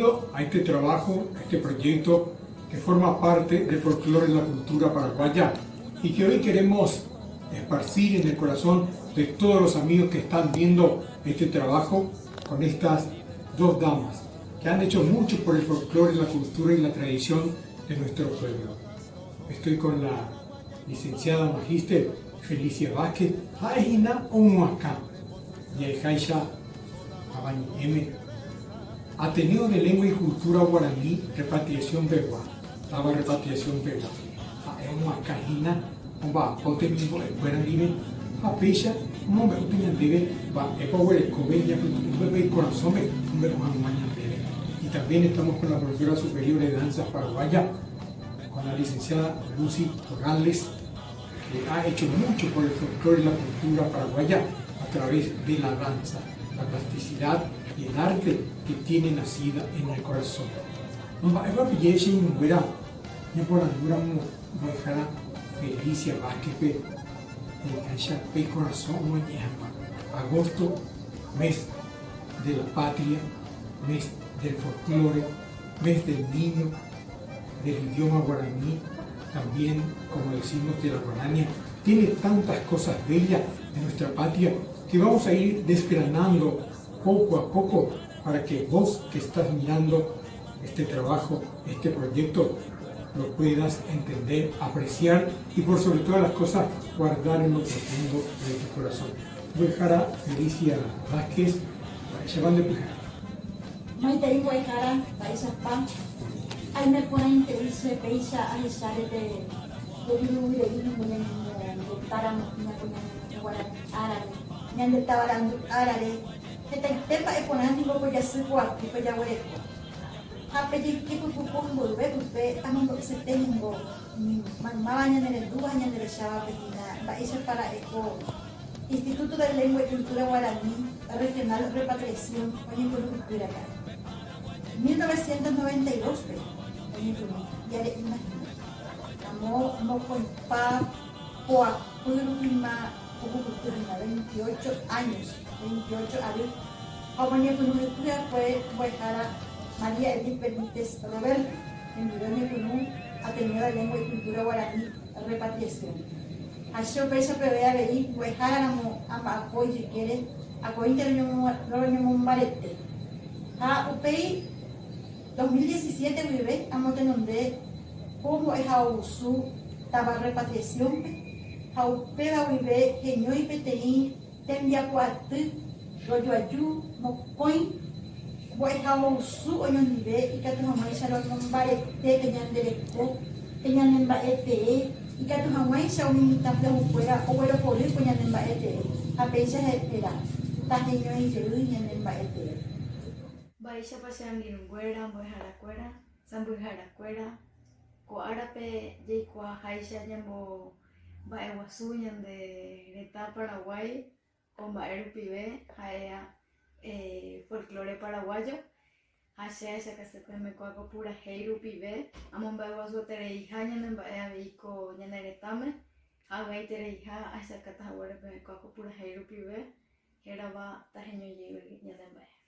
Bienvenido a este trabajo, a este proyecto que forma parte del folclore de la cultura paraguaya y que hoy queremos esparcir en el corazón de todos los amigos que están viendo este trabajo con estas dos damas que han hecho mucho por el folclore, la cultura y la tradición de nuestro pueblo. Estoy con la licenciada magíster Felicia Vázquez, Jaina Omuacá, y Jaisha Abani M. Ateneo de Lengua y Cultura Guaraní, repatriación Begua, estaba repatriación Begua. Omuacá, Jina, Omba, Pote mismo, Buena Libre, Apecha, Mombe, Opinión Debe, Va, Epower, Cobeña, Bebé, Corazón, Bebé, y también estamos con la profesora superior de danza paraguaya, con la licenciada Lucy Torrales, que ha hecho mucho por el folclore y la cultura paraguaya a través de la danza, la plasticidad y el arte que tiene nacida en el corazón. Felicia Vázquez, corazón, agosto, mes de la patria, mes del folclore, mes del niño, del idioma guaraní, también, como decimos, de la guarania. Tiene tantas cosas bellas de nuestra patria que vamos a ir desgranando poco a poco para que vos que estás mirando este trabajo, este proyecto, lo puedas entender, apreciar y por sobre todas las cosas guardar en lo profundo de tu corazón. Voy a dejar a Felicia Vázquez, llevando el Maitei Guaycara, Paisa Pan, ahí me pone interés, Paisa, ahí sale de Viru, de Viru, de Táramo, de Árabe, de Tabarán, Árabe, que te tema económico, pues ya se puede, pues ya huele. A pedir que tu pupón volver, usted, estamos se tengo, mamá, en el Dúa, en el Chava, Paisa para Eco, Instituto de Lengua y Cultura Guaraní, Regional Repatriación, Oye, Cultura acá. 1992, ya le imagino. No con pa, poa, cultura, 28 años, 28 años. Oye, Cultura fue Guajara María Edith Benítez Robert, en Mironia Cunú, Ateneo de Lengua y Cultura Guaraní, Repatriación. Así que prevé a venir, Guajara, a apoyo si quiere, a cointer no un barete. A UPI 2017 vive a Montenonde como es a uso taba repatriación a upeba vive genio y PTI tembia cuatro rollo ayu mocoin voy a uso o no vive y que tu jamás se lo nombraré te tenían derecho tenían en baete y que tu jamás se unitan de fuera o bueno por ir ponían en baete a pensar espera ta genio y se unían en baete. Baisha pasean guinunguera, Mojaracuera, Sambuijaracuera, Coarape, Yeikua, Jaisha, Yambo, Baeguazú, de Greta, Paraguay, con Baeru Pibe, Jaea, folclore paraguayo, Hasha, esa que se come coaco pura, Heiru Pibe, Amon Baeguazú, Tereija, Yanen Baeabico, Yaneretame, Agai Tereija, esa que te coaco pura, Heiru Pibe, Heraba, Tajeño Yibe, Yanen Bae.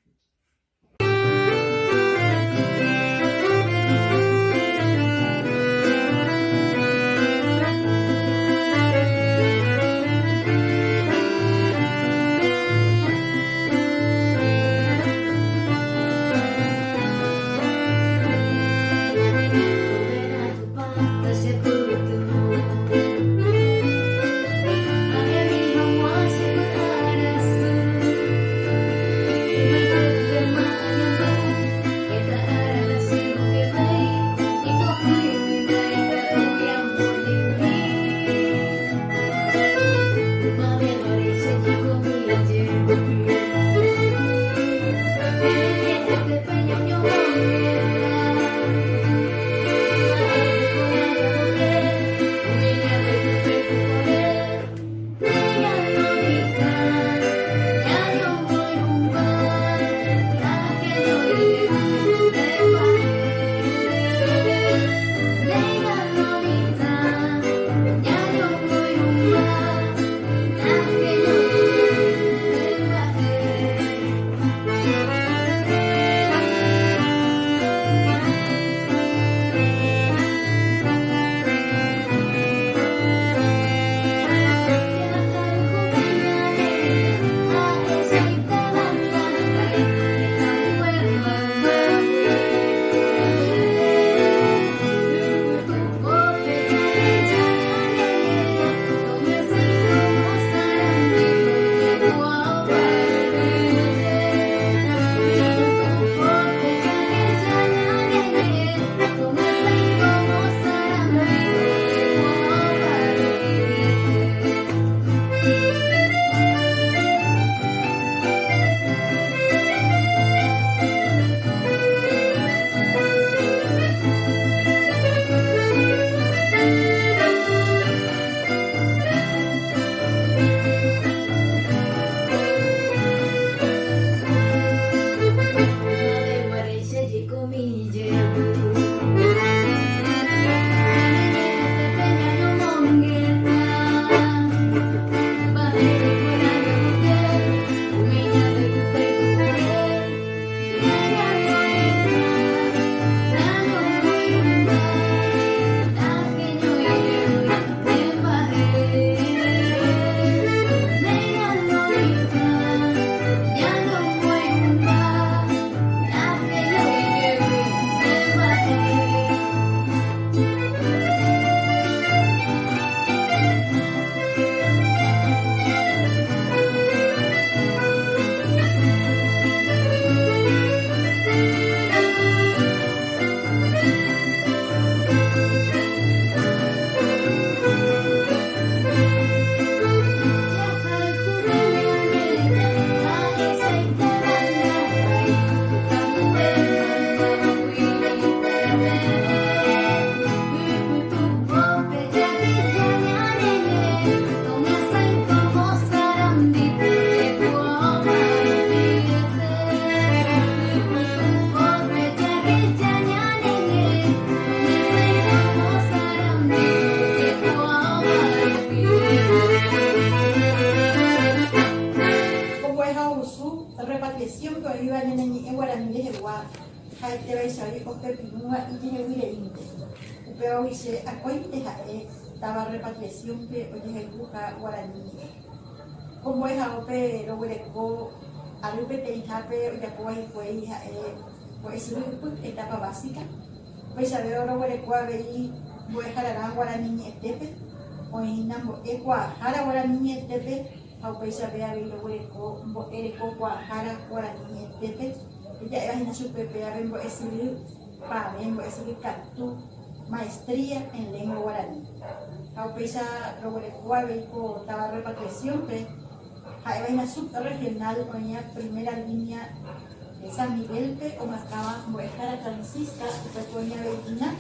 veis hoy con Pepinúa y tiene Wireinte. Pero dice, a cuente estaba repatriación que hoy es el Buja Guaraní. Como es a Ope, lo hueco, a Lupe Teijape, ya puedo ir, pues es una etapa básica. Pues a ver, ahora hueco a ver, voy a dejar a Guaraní Estepe, o en Nambo, Ecuajara Guaraní Estepe, a pues a ver, lo hueco, Ereco Guajara Guaraní Estepe. Ya imagina su pepe, a ver, voy a decir, para ver, voy a decir, Cantú. Maestría en lengua guaraní. Aupesa lo hueco estaba repatriación que hay una subregional con la primera línea de San Miguel que o marcaba muestra transista que fue la Bellina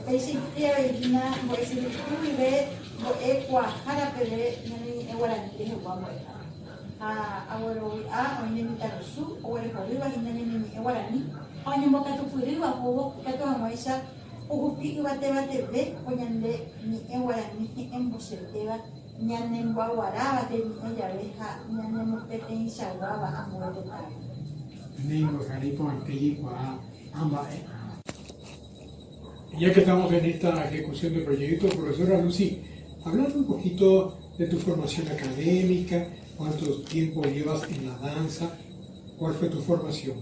Peisitria Bellina voy a decir tú ve Ecuajara pele en guaraní es guamueca a hoy en Tarosu o el Joliva en guaraní hoy en Boca tu Puriba o que tu amoisa Uhupi bate ve oyande ni guaraní ni en boseteba ni en guaguaraba de ni yabeja ni en mutete en shawaba a muerte tal. Nengo jaripo anteyikwa ambae. Ya que estamos en esta ejecución del proyecto, profesora Lucy, hablando un poquito de tu formación académica, cuánto tiempo llevas en la danza, cuál fue tu formación.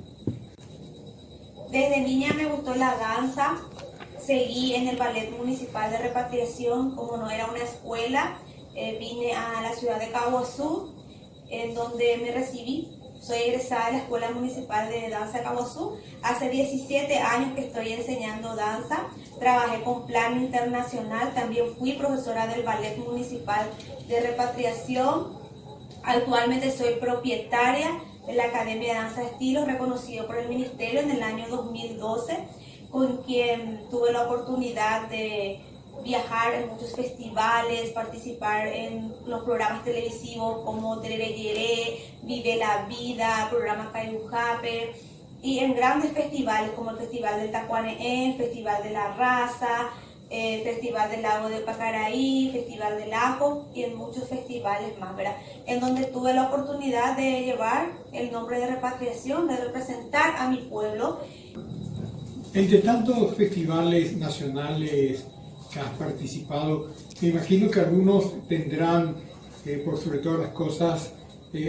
Desde niña me gustó la danza. Seguí en el Ballet Municipal de Repatriación, como no era una escuela, vine a la ciudad de Caguazú, en donde me recibí. Soy egresada de la Escuela Municipal de Danza de Caguazú. Hace 17 años que estoy enseñando danza. Trabajé con plano internacional, también fui profesora del Ballet Municipal de Repatriación. Actualmente soy propietaria de la Academia de Danza de Estilos, reconocido por el Ministerio en el año 2012. Con quien tuve la oportunidad de viajar en muchos festivales, participar en los programas televisivos como Terereyere, Vive la Vida, programa Cayujape, y en grandes festivales como el Festival del Tacuané, el Festival de la Raza, el Festival del Lago de Pacaraí, Festival del Ajo y en muchos festivales más, ¿verdad? En donde tuve la oportunidad de llevar el nombre de Repatriación, de representar a mi pueblo. Entre tantos festivales nacionales que has participado, me imagino que algunos tendrán, por sobre todas las cosas,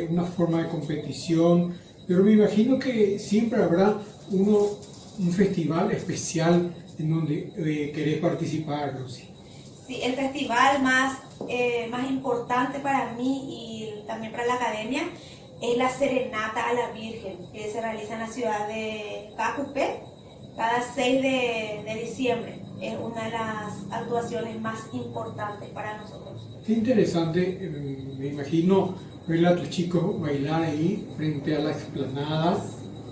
una forma de competición, pero me imagino que siempre habrá un festival especial en donde querés participar, Lucy. Sí, el festival más importante para mí y también para la academia es la Serenata a la Virgen, que se realiza en la ciudad de Cacupé cada 6 de diciembre. Es una de las actuaciones más importantes para nosotros. Qué interesante, me imagino ver a tus chicos bailar ahí frente a la explanada.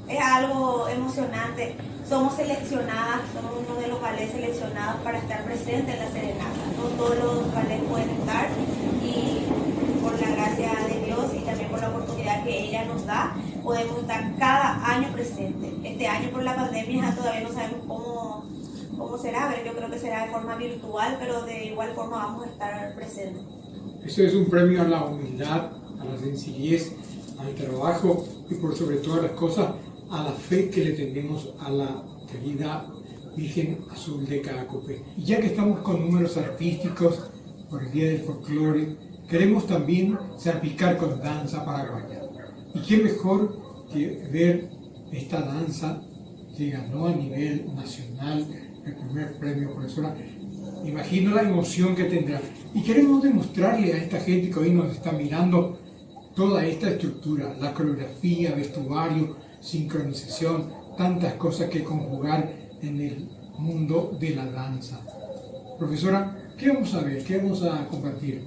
Es algo emocionante. Somos seleccionadas, somos uno de los ballets seleccionados para estar presentes en la Serenata. No todos los ballets pueden estar y por la gracia de Dios y también por la oportunidad que ella nos da, podemos estar cada año presentes. Este año por la pandemia todavía no sabemos cómo será, pero yo creo que será de forma virtual, pero de igual forma vamos a estar presentes. Eso es un premio a la humildad, a la sencillez, al trabajo y por sobre todas las cosas a la fe que le tenemos a la querida Virgen Azul de Cacupé. Y ya que estamos con números artísticos por el Día del Folclore, queremos también salpicar con danza paraguaya. Y qué mejor que ver esta danza que ganó a nivel nacional el primer premio, profesora. Imagino la emoción que tendrá. Y queremos demostrarle a esta gente que hoy nos está mirando toda esta estructura, la coreografía, vestuario, sincronización, tantas cosas que conjugar en el mundo de la danza. Profesora, ¿qué vamos a ver? ¿Qué vamos a compartir?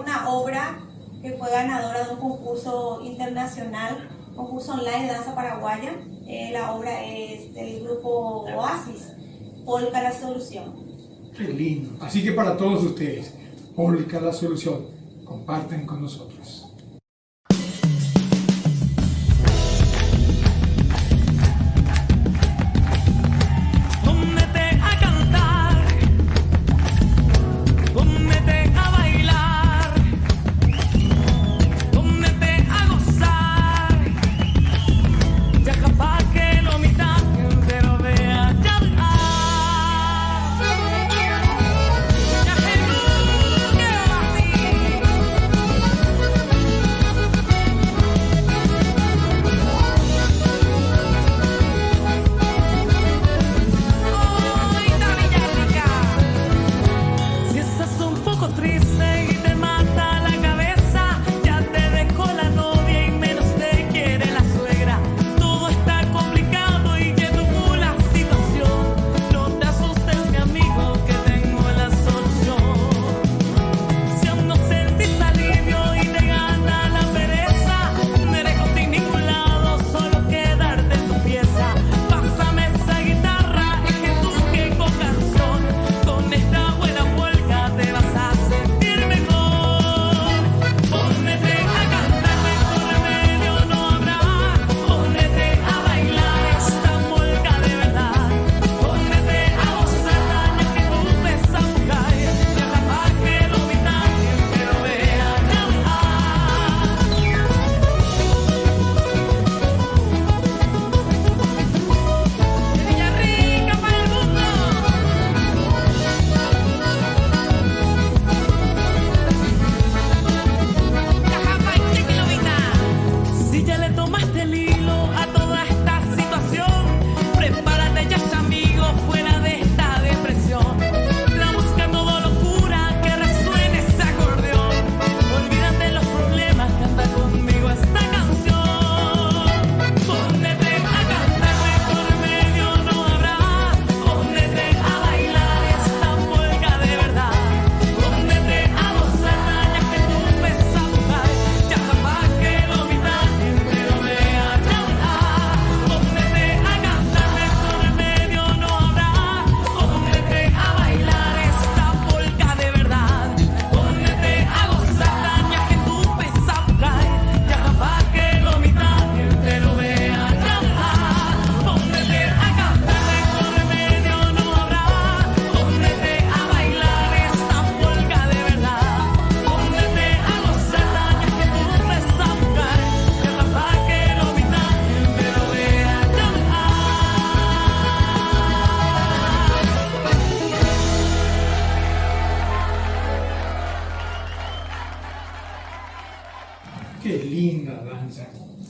Una obra que fue ganadora de un concurso internacional, concurso online de danza paraguaya. La obra es del grupo Oasis, Polka la Solución. Qué lindo. Así que para todos ustedes, Polka la Solución, comparten con nosotros. Pero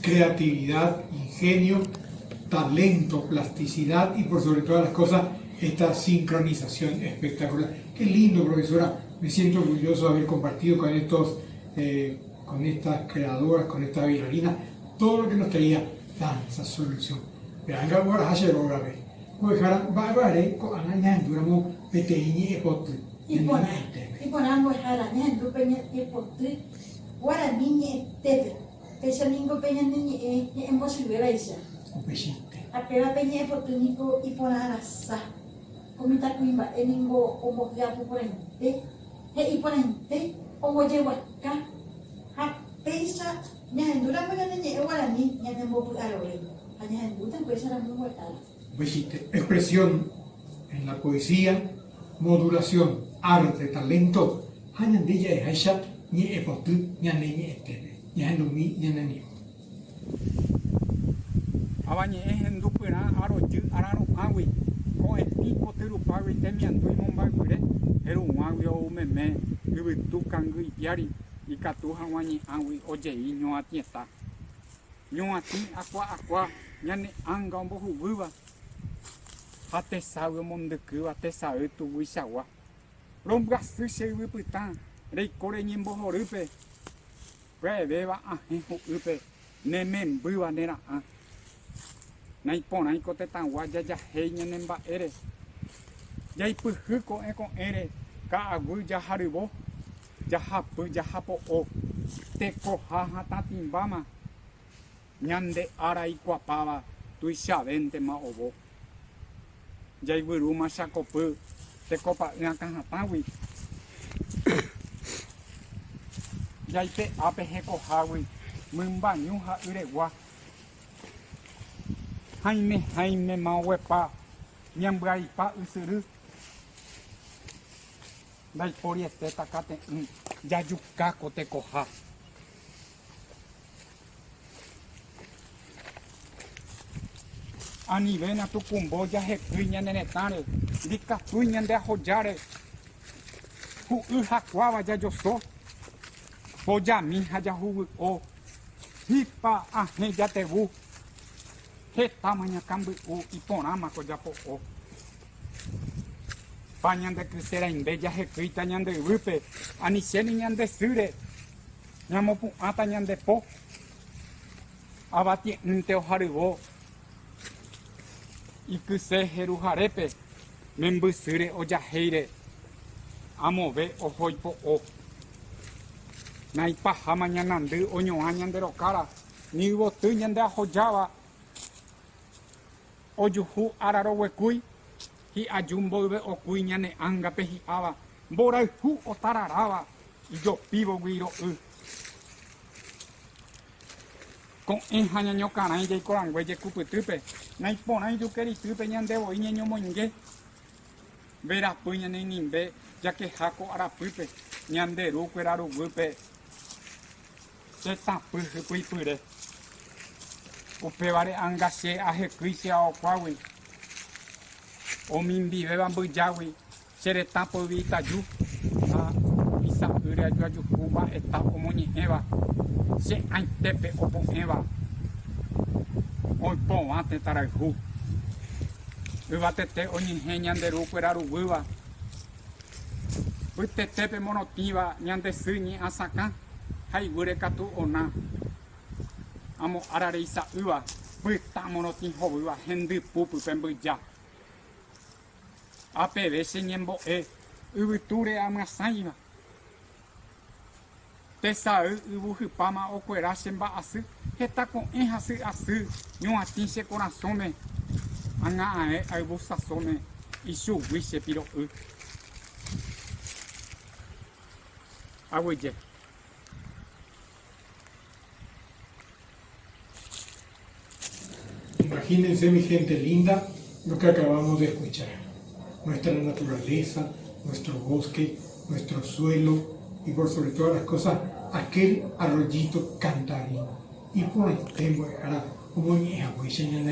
creatividad, ingenio, talento, plasticidad y por sobre todas las cosas esta sincronización espectacular. Qué lindo, profesora. Me siento orgulloso de haber compartido con con estas creadoras, con estas bailarinas, todo lo que nos traía danza, solución. Vean ahora ayer ahora ve. Pues ahora va a ver con añadir duramos peteñi e potri. Iponango haranya ndu peña e potri. Guara niñe teve. Pesa ningo peña niñe e embosilera isa. Un pechite. Apela peña e potri nico iponana sa. Komita kuimba e ningo omo gapu porente. E iponente omo jewaka. Pesa nyahendura peña niñe e guara ni nyambo pu alore. Nyahendura pesa na mu wetala. Expresión en la poesía, modulación, arte, talento. Hayan de ella es Aisha, ni epotu, ni aneñe etene, ni anumi, ni anani. Abañe es en dupera, aro yu, araro agui, o equipo teru pago y temian tu mombaguire, eru agui o meme, ubitu kangui yari, y catu hawañi agui, oye y no atieta. No ati, aqua, ñane anga un boju buba. Ate sabe o mundo que ate sabe tu wishawa. Romga sushi wiputan, rei kore nyimbo horupe. Beba aheho upe, nemen buba nera a. Naipona y cote tan guaya ya heña nemba ere. Ya ipujuko eko ere, ka agu ya haribo, ya hapo o. Teko jaja tatimbama. Ñande ara y cuapaba, tu ishavente ma obo. Jai buru masa kopu te kopa ngakang hapawi jai te ape heko hawi mumba nyuha urewa Jaime mawe pa nyambrai pa usuru dai pori este takate yayuka kote koha ani vena tu kumbo ya he kuña nene tare dika kuña de hojare hu uha kwava ya yo so poja mi haja hu o hipa ahne ya te bu he tamaña cambu o iponama ko ya po o pañan de crisera imbe ya he kuita ñande upe ani seni ñande sure ñamo pu ata ñande po abati nte oharibo Ikuse herujarepe, membusure o yaheire, amove o hoipo o. Naipa hama ñanandu o ñoa ñandero cara, ni botu ñande ajoyaba. O yuhu araro wekui, hi ayumbo ube o kui ñane angape hi aba. Bora hu o tararaba, y yo pivo guiro con enjaña ño canay y corangüe y cuputupe. Naipona y yuqueri tupe ñande voy ñeño moñgue. Verá puña ne nimbe, ya que jaco arapupe, ñande ruqueraru gupe. Se tapu pure. Upevare angase aje cuisia o cuawi. O mimbi beban buyawi, se tapo vita yu. Isa ure ayu cuba eta o moñi eva. Se aintepe o pon eva. Hoy pon ante taraju. Uva tete oñi ñande ruqueraru guba. Uite tepe monotiva ñande suñi asaka. Hay gure katu ona. Amo arare isa uva. Puta monoti hobuva hendu pupu pembu ya. Ape vese ñembo uviture amasaiva. Tesa ubu hipama o cuera semba asu. Heta con asu asu. No atinse corazón. Anga ae aibu sasome. Ishu wishe piro Aguye. Imagínense, mi gente linda, lo que acabamos de escuchar. Nuestra naturaleza, nuestro bosque, nuestro suelo y por sobre todas las cosas, aquel arroyito cantarino. Y por el tiempo, ahora, como ni a pues ya no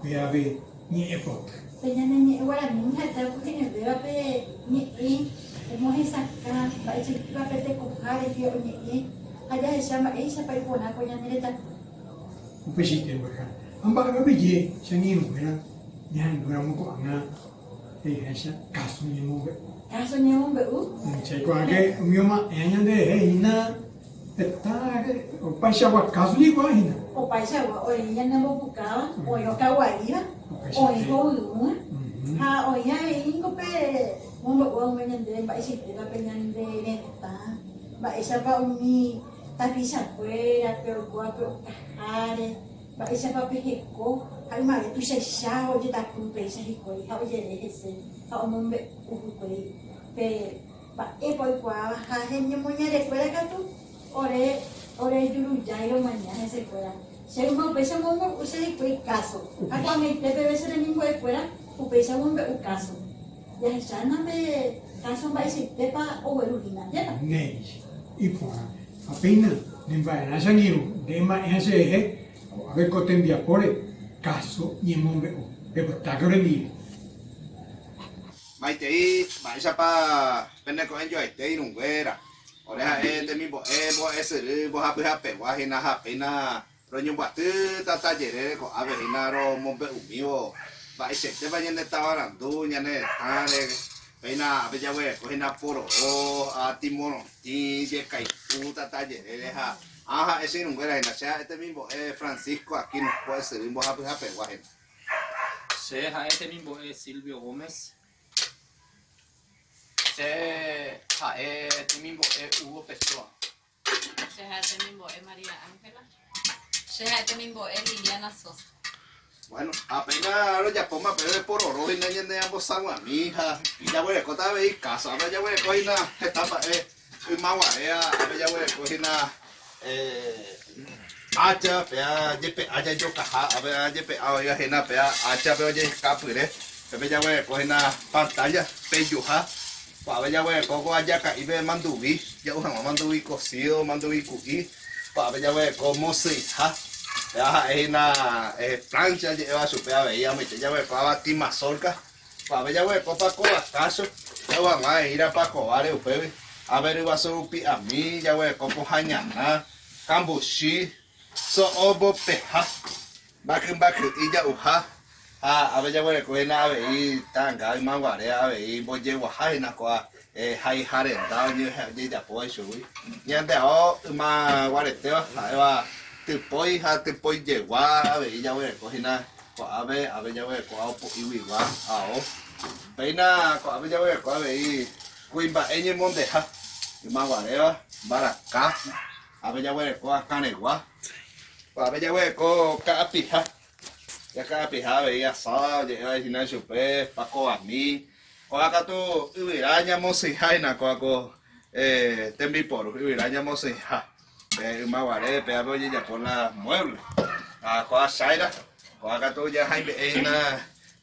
ve a ver ni epot. Peña ni ahora ni hasta porque ne veo pe ni hemos sacar para ese papel de cojar y yo ni allá se llama esa para poner con ya neta un pesito en verdad. Ambas a ver, ya ni en verdad, ya en verdad, un poco, ella, caso ni en verdad. Caso ni un beu. Chay kwa ke umioma enyande ina eta o paisha wa kasuli kwa ina. O paisa wa o ya na mo bukawa, o yo kawaia, o yo lu. Ha o ya ingo pe mo mo menyande ba isi te ba penyande neta. Ba isa ba umi tapi sa fuera pero guapo are. Ba isa ba peheko, hay mare tu sa o de ta kun pe sa hiko, ha o je ese. Ha o mo be pe ba e poi qua ha henye monya de fuera ka tu ore dulu jairo mañana se fuera se mo pesa mo usa de quei caso acá me debe ser el mismo de fuera o pesa mo un caso ya sana me caso va ese tepa o verugina ya Nei. Ipo apenas nimba na sangiru de ma ese he a ver coten diapore caso ni mombe o. Pero ta que ni. Maite maisa pa pene ko enjoy te irunguera ora te mi bo bo ese bo hape wa hina hape na ro nyumba tu tata jere ko ave hina ro mombe umio ba ese te ba nyane tawaran du nyane tare hina ave jawe ko hina poro o atimono ti de kai u tata jere ha aha ese irunguera hina sea te mi bo Francisco aquí no puede ser bo hape wa hina se ha este mismo es Silvio Gómez. Se jae mismo es Hugo Pessoa. Se jae mismo es María Ángela. Se jae mismo es Liliana Sosa. Bueno, apenas lo ya ponga pero es por oro y no hay ambos agua mi hija y ya voy a contar veis casa ahora ya voy a coger una etapa maguarea ahora ya voy a coger una hacha pea jepe haya yo caja a ver jepe ahora ya pea hacha pero ya capure pero ya voy a coger una pantalla peyuja para ya voy a coger allá acá y ve mandubi ya usa mandubi cocido mandubi cuí para ya voy a comer seja ya es una plancha lleva su pea veía me ya voy a coger tima solca para ya voy a coger para caso ya voy a ir a para coger ustedes a ver iba a ser un pi a mí ya voy a coger mañana cambushi so obo peja bakin y ya uja a ver ya voy a coger nave y tanga y manguare a ver y voy a llevar na coa hay harenda y ya puedo subir y ande o ma guarete va te puedes llevar a ver ya voy a coger na a ver ya voy a coger y viva a o peina a ver ya voy a coger y cuimba en el mondeja y manguare baracá a ver ya voy a coger canegua a ver ya voy a coger capija ya capija veía sábado llega al gimnasio pues paco a mí o acá tú iraña mosija coaco tembi por iraña mosija maguare pero oye ya por la mueble a coa saira o acá tú ya hay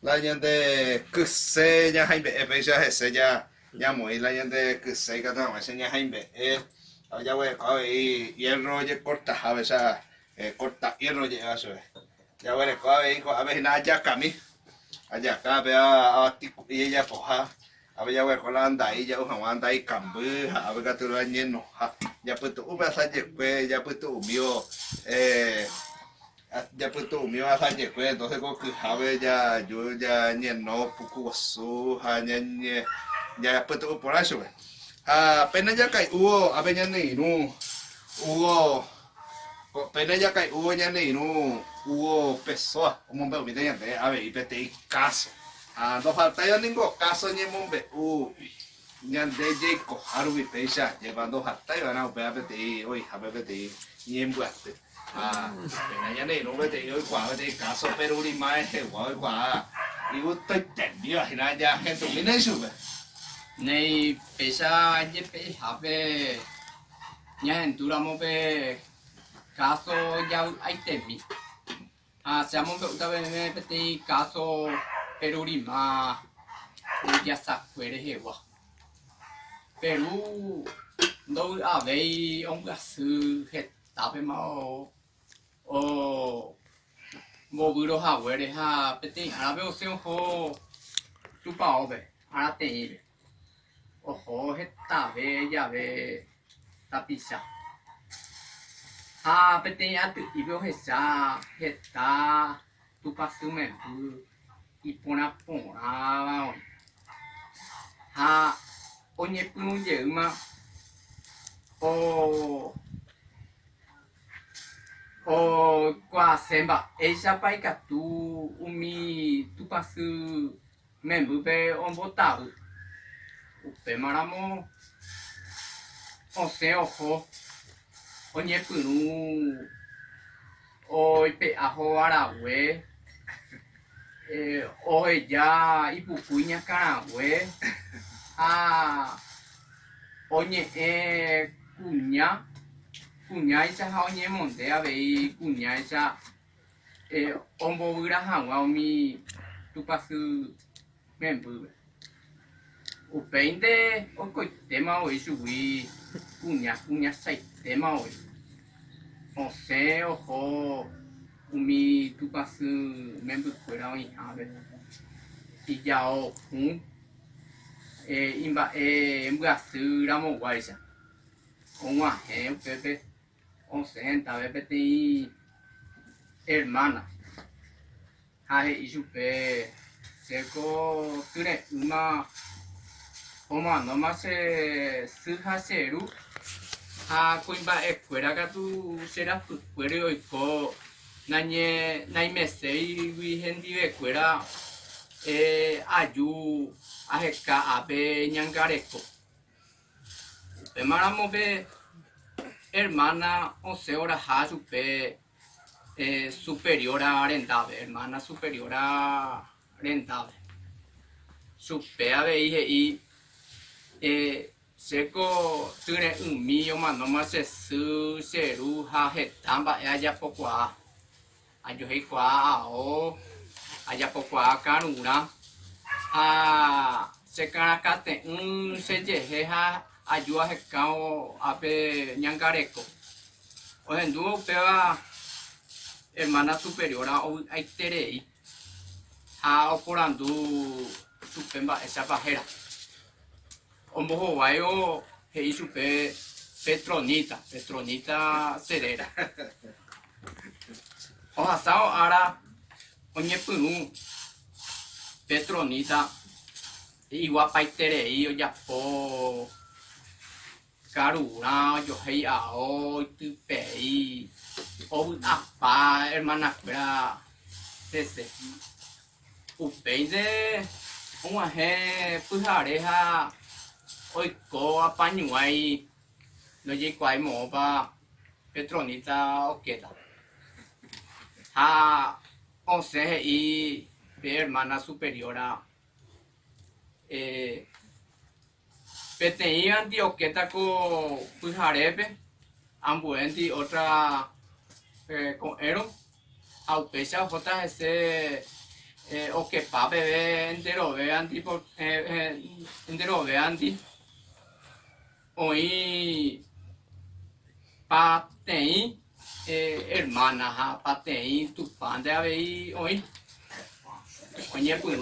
la gente que se ya hay ya ese ya muy la gente que se que no me ya hay ya voy a coger y hierro ya corta a veces corta hierro ya eso ya voy a coger a ver nada ya camí allá acá vea y ella poja a ver ya voy a coger anda ahí ya anda ahí cambu a ver que tú lo lleno ya pues tú vas a llegar ya pues tú mío ya pues tú mío vas a llegar entonces con que a ver ya yo ya lleno poco su ya pues tú por eso apenas ya cae hubo a ver ya ni no hubo apenas ya cae hubo ya ni no hubo pessoa como veo mi tenía a ver y pete caso no falta ya ningún caso ni mombe ya de Jacob Harvey pecha llevando hasta y van a ver pete hoy a ver pete ni en buerte apenas ya ni no pete hoy cuál pete caso pero un imagen igual cuál y usted entendió ya ya gente viene eso Nei pesa jepe habe nya enturamo pe caso ya aitemi siamo utabe me peti caso perurima ya sakwere hewa Peru do ave ongasu hetabe mao o moburo hawere ha peti arabe oseo ho tupaobe arate ojo hetabe ya ve tapisa ha pete atu ibo hesa heta tu pasume bu ipona pora ha onye punje uma o qua semba eisa pai ka tu umi tu pasu membu pe on botau upe maramo o se ojo onye punu o ipe aho ara we o ya ipukunya kana we onye kunya isa ha onye monte a vei kunya isa ombo ura hangwa mi tu pasu membu upeinde o ko tema o isu wi kunya sai tema o o se o ho umi tu pasu membu fuera o ave y ya o imba mbua su ramo guaisa onwa pepe on senta pepe ti hermana hae isupe seko tune uma oma no más su haseru ha kuimba escuela ka tu será tu puere hoy ko nañe naimesei wi hendi escuela ayu aheka abe ñangareko pemaramo be hermana o se ora ha supe superiora rentable hermana superiora rentable supe ave y seko tune umi ma no más su seru ha hetamba ya pokwa ayo he kwa o aya pokwa kanura sekanakate seje ha ayua hekao ape ñangareko o hendu peba hermana superiora o aiterei ha oporandu supemba esa pajera omboho wayo hei supe Petronita Cerera o hasao ara onye punu Petronita igual paiterei o yapo carura yo hei ao tupei o apa hermana fuera ese upeide uma he pujareja oiko apañuai no lleguai moba Petronita okeda ha once y hermana superiora PTI Antioqueta con Pujarepe, Ambuenti, otra con Ero, Aupecha, JGC, o que pape entero vean tipo entero vean hoy PTI hermana, PTI tu pan de ahí hoy, oye pues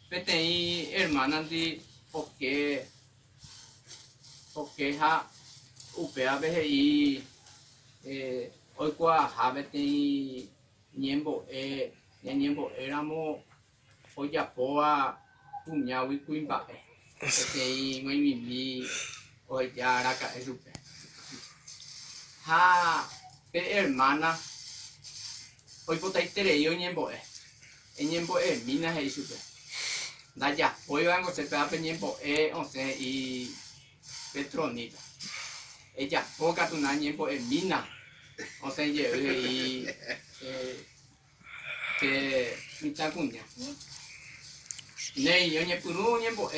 PTI hermana di porque ha upea BGI hoy qua ha PTI niembo éramos hoy ya poa puñawi kuimba PTI muy mimi hoy ya araca es upe ha hermana hoy potaite yo niembo mina es upe Daya, hoy vengo a ser tiempo once y Petronita. Ella poca tu tiempo en mina. Once y que mitad cuña. Nei, yo ne puru tiempo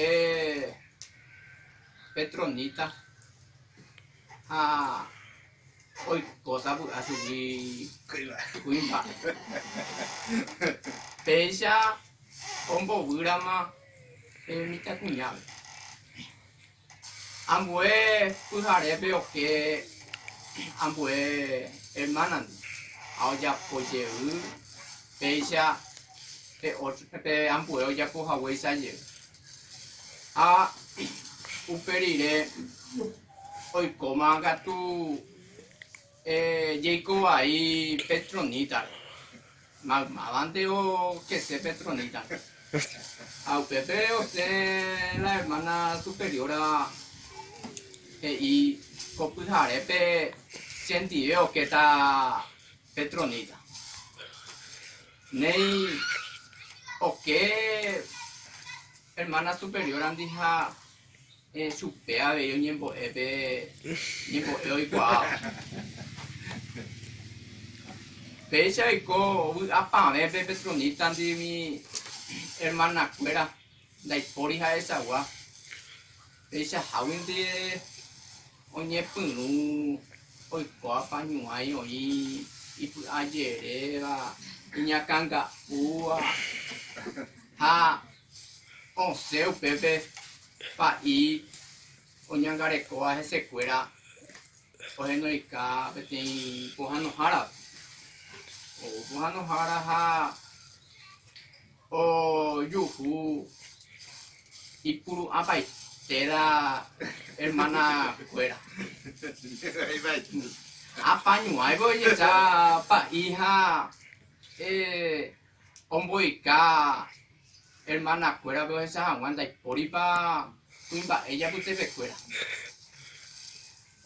Petronita. Hoy cosa a subir cuimba. Pesha Ombo Burama mitad cuñado. Ambue Pujarebe o que Ambue hermana. Ahora poye Pesha pe Ambue ya coja huesa ye. Uperire hoy coma gatu Jacob ahí Petronita. Más avante o que se Petronita. A Pepe, usted la hermana superiora y Copujarepe sentió que está Petronita. Nei o que hermana superiora andija supea bello ñembo ebe ñembo hoy guau. Pecha y co apa me Petronita andi mi hermana cuera da porija esa gua. Pecha hawin de oñe punu hoy qua pañu ai hoy y ayer va iña canga ua ha o seu pepe pa i oñangare coa ese cuera ojeno y ka betin pojano hara o pojano hara ha o yuhu y puru apai tera hermana cuera apaño ai voy ya pa hija omboica hermana cuera veo esa aguanta y por iba cuimba ella pute cuera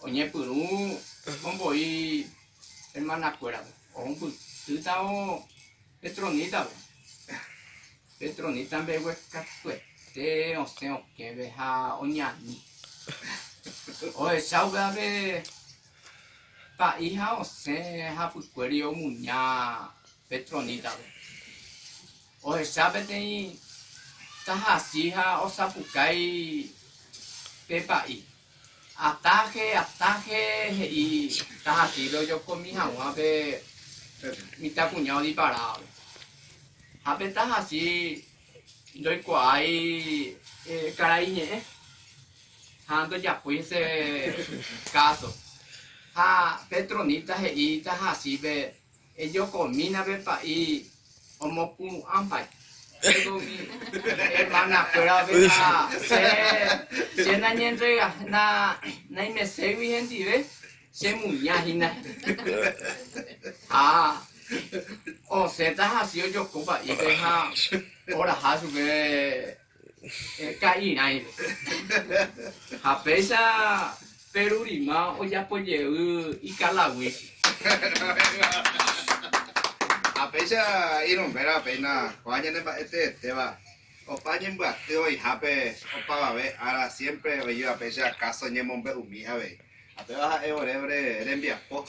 oñe puru omboi hermana cuera ombu tutao Petronita Petronita me hueca te o sea que veja oñani o esa ve pa hija o sea ha pucuerio muña Petronita o esa ve taha siha o sapukai pepa i ataje y taha tiro yo con mi agua ve mi ta cuñado disparado a ver taha así doy cuai caray ando ya pues ese caso ha Petronita y taha así ve ellos comina ve pa i como pu ampai hermana fuera de la se na entrega na me se gente ve se muña hina o se ta así yo copa y deja ahora ha sube caí nai a pesa perurima o ya poye y calawi a pesa iron vera pena cuando ne ba te va o pañen ba te hoy hape o pa ve ahora siempre hoy a pesa caso ñemon be umi a ve a te va a ore envia po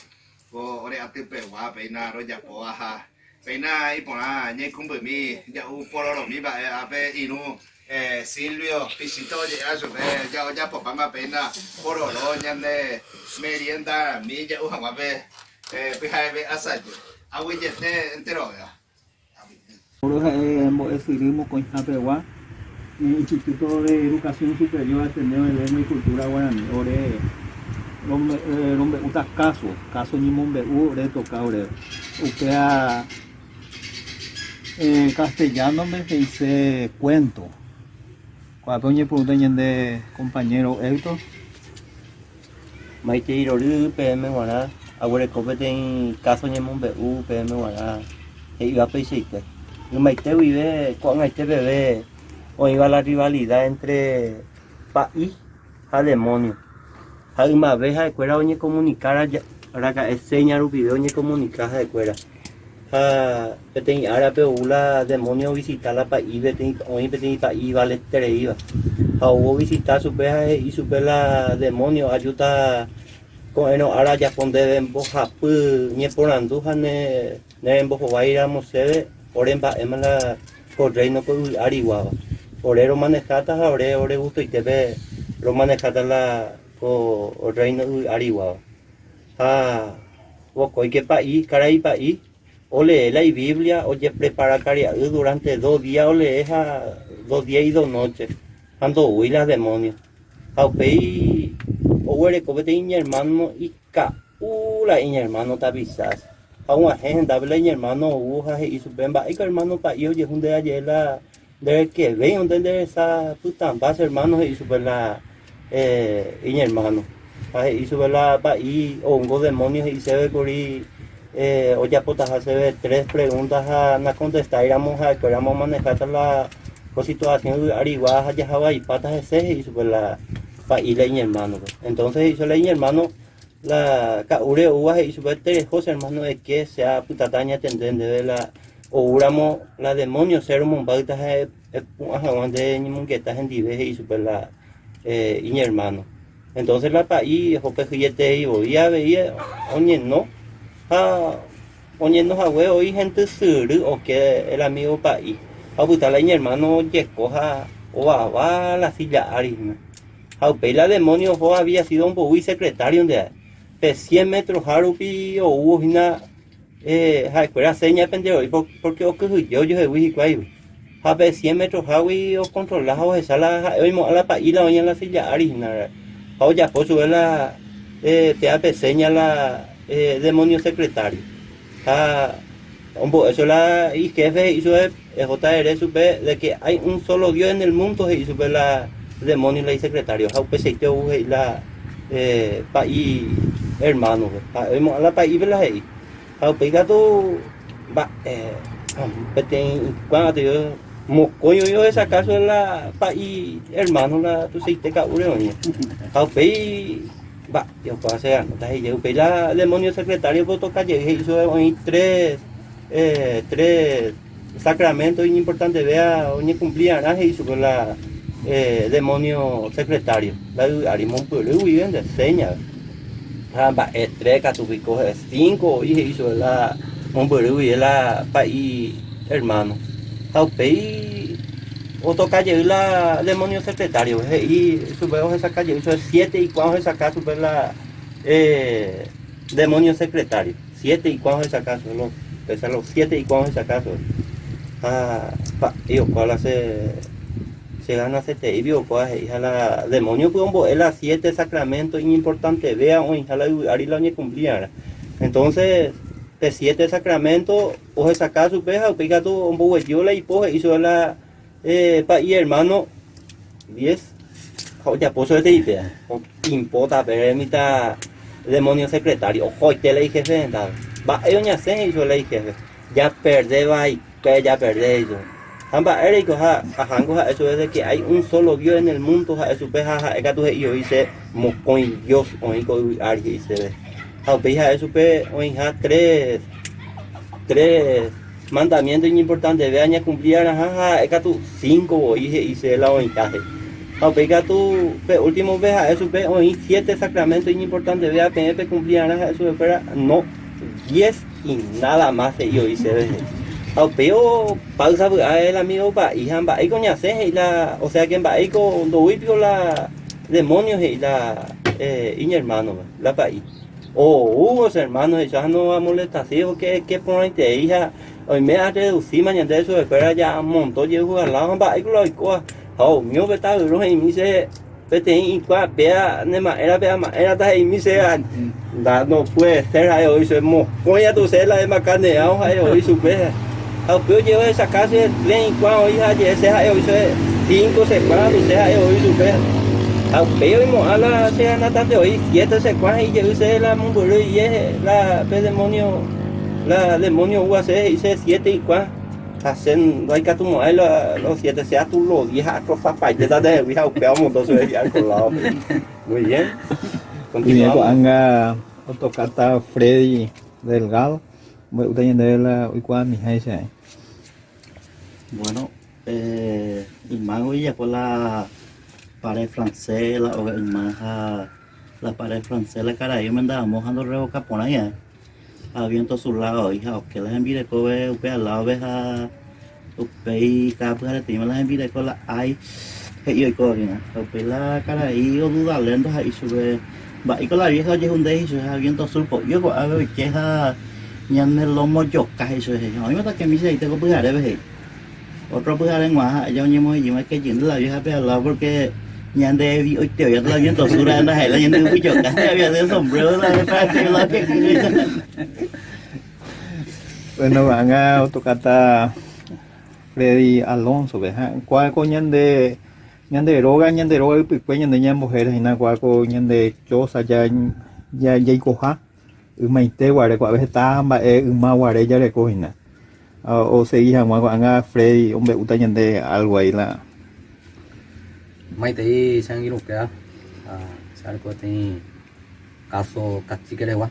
o ore a te pe wa pena ro ya po a pena y pona ñe kumbe mi ya u pororo mi ba a pe inu Silvio Pisito ya po pama pena pororo ñane merienda mi ya u ha be pe asayo Agüillete entero, ¿verdad? Nosotros hemos escribimos con Japegua, Instituto de Educación Superior Ateneo de Lengua y Cultura Guaraní. Ore, rompe utas caso ni mombe ore toca ore. Usted en castellano me dice cuento. Cuando me preguntan de compañero Héctor, Maite Irori PM Guaraní. Ahora competen caso ñemombe PM guará e iba a peseite y maite vive con este bebé o iba la rivalidad entre país a demonio hay más vez a escuela oñe comunicar ahora que enseñar un video oñe comunicar a escuela peten ahora peula demonio visitar la país peten oñe peten país vale iba a hubo visitar su peja y su pela demonio ayuda con el ahora ya ponde en boja ni por anduja ne en bojo va a ir a museo por en va la por reino con ariguaba por ero manejata ore gusto y te ve lo manejata la por reino ariguaba vos coi que país caray país o lee la Biblia oye prepara caria durante 2 días o lees 2 días y 2 noches ando huila demonios aupei o huele cobete iña hermano y ca la iña hermano tabizas a un agente habla iña hermano uja y su bemba y que hermano pa yo je hunde ayer la de que ven donde esa puta base hermano y su la iña hermano y sube la país o un demonios y se ve por ahí oye potas se ve 3 preguntas a contestar íbamos a esperamos manejar la situación ariguaja ya y patas de ceje y sube la país leña hermano entonces hizo leña hermano la caure uvas y sube 3 José hermano de que sea putataña tendente de la o uramo la demonio ser un bagtas de ni munquetas en dive y super la y hermano entonces la país jope juyete y veía oye no oye no hago hoy gente suru o que el amigo país a puta la hermano ye coja o va la silla arima a la demonio o había sido un poco secretario de 100 metros harupi o hubo una escuela seña pendejo porque o que yo he visto ahí a 100 metros hawi o controlado esa la oímos a la país la en la silla arina o ya por su la te seña la demonio secretario eso la y jefe hizo JR supe de que hay un solo Dios en el mundo y supe la demonio la secretario a la país hermano oímos a la país la ahí a pegato va cuando yo coño yo esa caso en la país hermano la tu se te caure a pei va yo puedo hacer no está yo pei la demonio secretario por tocar llegué hizo hoy 3 sacramentos importantes vea hoy cumplían y hizo con la demonio secretario la harimos por el vivienda seña va 3 catubicos 5 y hizo la un buru y la país hermano Taupei otro calle la demonio secretario y subimos esa calle hizo 7 y cuando esa casa super la demonio secretario 7 y cuando esa casa no pesa los 7 y cuando esa casa yo cuál hace se gana CTI vio cuál hija la demonio pues el 7 sacramentos importante vea o hija la arila ni cumplía entonces de 7 sacramentos o esa casa su peja o pega todo un poco yo la hipoje hizo la país hermano 10 ya puso de idea o importa pero mitad demonio secretario hoy te le jefe va ellos ya se hizo la jefe ya perde va y que ya perde eso amba erico hango eso es de que hay un solo Dios en el mundo su peja gato y yo dice mo con Dios hoy con alguien se ve a peja eso pe hoy ya 3 mandamientos importantes vean ya cumplir gato 5 y se la ointaje a peja tu último vez eso pe hoy 7 sacramentos importantes vea pe cumplir eso espera no 10 y nada más yo y se ve ao peo pausa el amigo pa y hamba ahí coña se y la o sea que va ahí con doipio la demonios y la mi hermano la país o los hermanos ya no va a molestar sí que ponete hija hoy me ha reducido mañana de eso espera ya montó llego al lado va ahí con la coa oh mío que está duro y me dice vete y qua vea nema era está ahí me dice no puede ser ahí hoy se mo coña tu se la de macaneado ahí hoy supe ao peo llevo esa casa len cuando hija ese hoy se 5 se cuando se hoy supe ao peo y mo ala se nata de hoy 7 se cuando y llevo se la mumburu y la demonio UAC y se 7 y cuando hacen hay que tu modelo los 7 sea tú los 10 a papá y te da de hija peo monto se ya con lado muy bien continuamos anga autocata Freddy Delgado bueno, el mago ya por la pared francesa o el maja la pared francesa la cara yo me andaba mojando revoca por allá aviento a su lado hija que las envíe cobe upe al lado veja upe capa de tema las envíe con la hay que yo corina upe la cara y yo duda lento ahí sube va y con la vieja oye un de ellos aviento azul yo a ver que nhân nên lo mo chọc cái rồi hỏi mà ta cái mi sẽ te có bữa đấy vậy otro bữa đấy ngoài giống như mọi gì mà cái chuyện là gì hết bây giờ porque nhân đây vì ôi tiểu là nhân tổ số ra nó hay là nhân đưa cái chọc cái bây giờ sống rớ là phải là cái bueno van a autocata Freddy Alonso ¿cuál coñan de ñande roga ypykue ñande ñambohéra hína kuáko ñande choza jaikoha ymaite guare ko aveheta mba'e yma guare jareko hína osei hag̃ua ko'ág̃a Freddy ombe'úta ñande algo ahí la maitei changiruquea charco tem caso cachiqueregua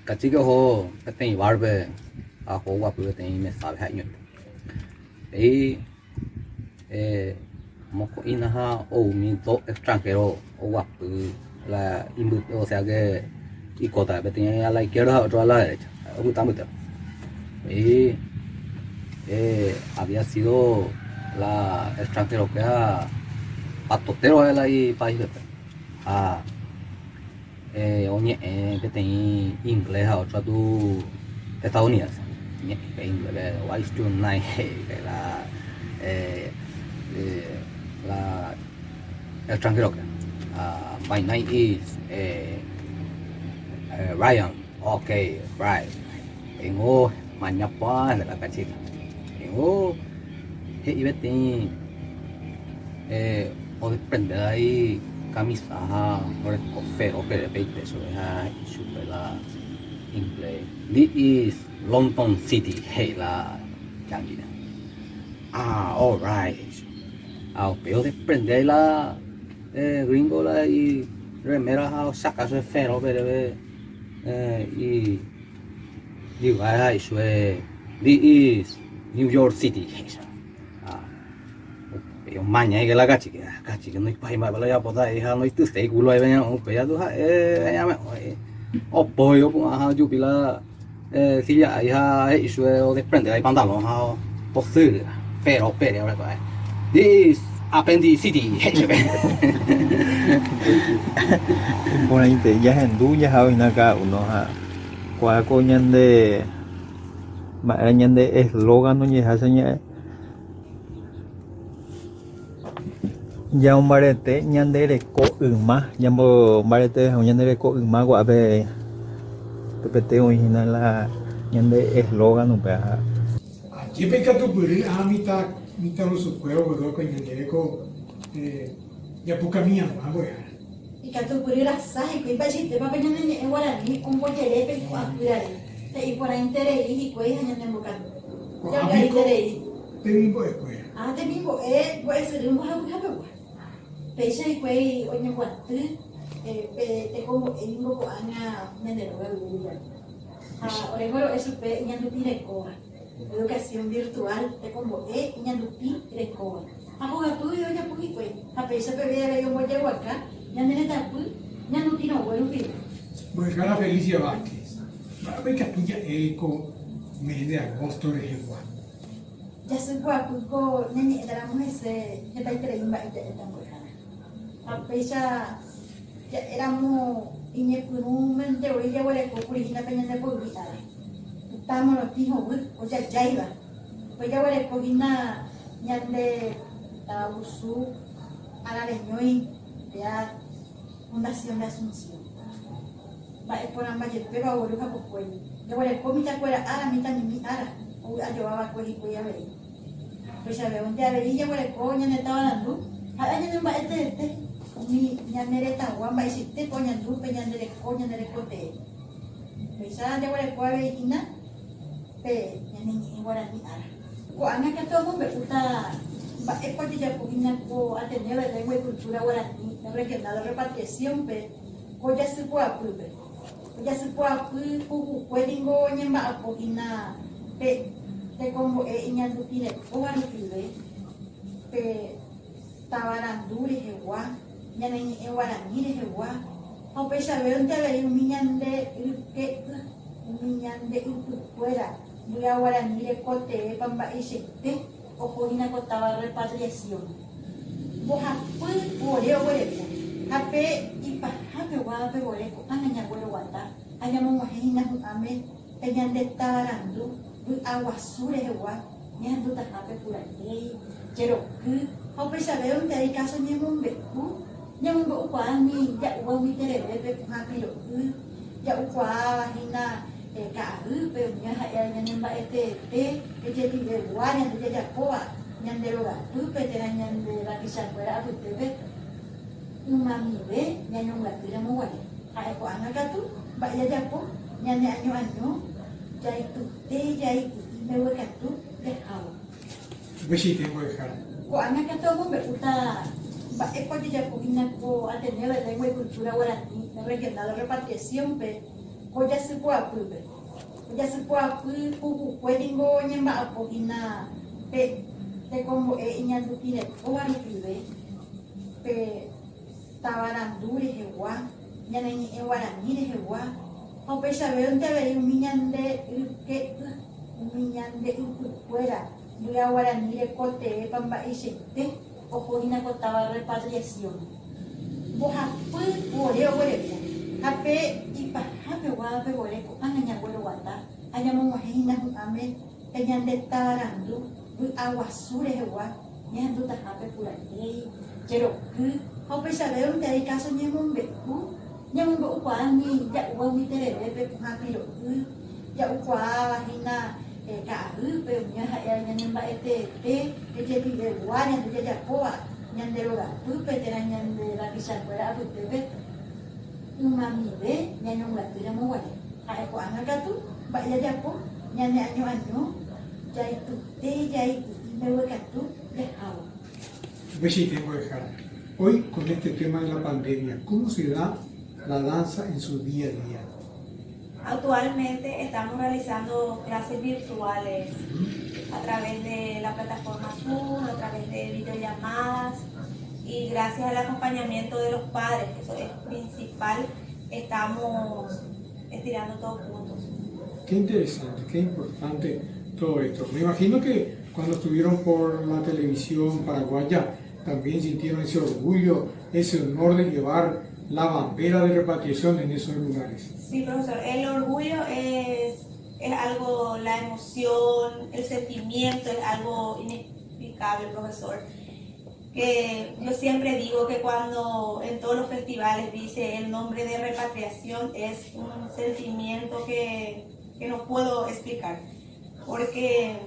cachique ho tem barbe a ho guapo tem me sabe haño e moco inaha o mi do extranjero o guapo la o sea que y cota que tenía a la izquierda otro a la derecha justamente y había sido la extranjero que era patotero de ahí país oye que tenía inglés a otro tu estadounidense que inglés why is your name que la extranjero que my name is Ryan okay right tengo mañana de la cachita tengo y vete o depende de ahí camisa o el cofero que de 20 pesos es super la inglés this is London City hey la yanguina alright pero depende de la gringo la y remera o saca su esfero pero y digo eso es this is New York City yo mañana que la cachique no hay para más para allá por ahí no hay tu seguro ahí venía un pedazo ya me o pollo pues yo pila si ya eso es desprende hay pantalón posible pero ahora pues this appendicity por ahí te ya hendu ya ha vina ka uno kwa ko ñande ma ñande eslogan no ñe haseña ya un barete ñandereko yma ñambo barete ñandereko yma guape pepete oihina la ñande eslogan upe Jepe katupuri mita los sucueros gordo con ñandereko ya poca mía mago ya y katupuri rasaje que bajite pa peñane en guaraní un boyerepe ko apurare te y por interés y ko ya ñande mbokando ya ga interés te mismo después te mismo puede ser un hago Pecha y fue oña guatú, te como el mismo coana menero de ahora eso pe ñandupi recoba, educación virtual, te como ñandupi recoba. Apoga tú y oña puji pues, a pecha bebé yo voy a acá, ñandene tapu, ñandupi no bueno pide. Pues cara Felicia Vázquez, para ver que tuya eco mes de agosto de igual. Ya se guapo ñani daramos ese, ya está trayendo ya estamos. A pesar ya éramos inepunamente hoy ya huele con curina peña de polvita. Estamos los hijos, o ya iba. Pues ya huele con curina ya de Tabusu a la leñoy ya Fundación de Asunción. Va a por ambas y pega o luja por cuello. Ya huele con mi tacuera a la mitad ni mi ara. O a llevaba cuello y a ver. Pues ya veo un día de ya huele con ya me estaba dando. A ella no va a ni ñanereta guamba y si te coñan dupe ñanere coña nere cote pesa de guare cuave ina pe ñani guarani ara ko ana que todo me gusta es porque ya pugina ko ateneo de lengua y cultura guaraní la regional repatriación pe ko ya se puede puedingo ñamba pugina pe te como ñandupine o guarupide pe tabaranduri hewa ñane en guaraní de hewa o pesa veo te ver un miñande que fuera muy a guaraní de cote pamba y sete o pugina cotaba repatriación vos oreo hape y pa hape guape oreko anaña guero guata ayamo mojina ame peñande tabarandu aguasure hewa ñandu ta hape purane pero que o pesa veo te hay caso ñemombe nhưng mà qua mi dạ qua mi thế này về hoa kỳ độ dạ qua hina cả về nhà hay nhà nên vậy thế cái chuyện thì về qua nhà thì dạ qua nhà ñanderoga tupetera ñande rakichakuera apytépe umamive ñañongatýra moguare ha'ekuaangakatu mba'ejajapo ñane año jaitute mbeguekatu dehávo. Pues tengo que dejar. Ko'ángakatu omombe'úta mba'épa ojejapohína ko Ateneo de Lengua y Cultura Guaraní regional de repatriaciónpe ojasýpoapýpe uhukuéringo ñemba'apohína pe tekombo'e iñandukireko rupive pe tavarandu rehegua ñaneñe'ẽ Guarani rehegua ha upeichavévo avei umi ñande ypykuéra mbya Guarani rekoteépa mba'eichaite ohóhína ko táva repatriación mbohapy vore oguereko ha pe ipahápegua pevore ko'ág̃a ñagueroguata añamog̃uahẽhína hu'ãme pe ñande tavarandu vy'aguasu rehegua ñahendutahápe purahéi jeroky ha upeichavévo avei káso ñamombe'ukuaámi ja'úva umi terevépe pohãpiro'y ja'ukuaahína ka'aýpe umi ha'e ñanemba'eteete ejepivegua ñandejajapóva ñanderogatýpe térã ñande rakichakuéra apytépe umamive ñañongatýra moguare ha'ekuaangakatu mba'ejajapo ñane año jaitute mbeguekatu dehávo. Pues tengo que dejar. Hoy con este tema de la pandemia, ¿cómo se da la danza en su día a día? Actualmente estamos realizando clases virtuales a través de la plataforma Zoom, a través de videollamadas y gracias al acompañamiento de los padres, que eso es principal, estamos estirando todos juntos. Qué interesante, qué importante todo esto. Me imagino que cuando estuvieron por la televisión paraguaya también sintieron ese orgullo, ese honor de llevar la bandera de repatriación en esos lugares. Sí, profesor, el orgullo es algo, la emoción, el sentimiento es algo inexplicable, profesor. Que yo siempre digo que cuando en todos los festivales dice el nombre de repatriación es un sentimiento que no puedo explicar. Porque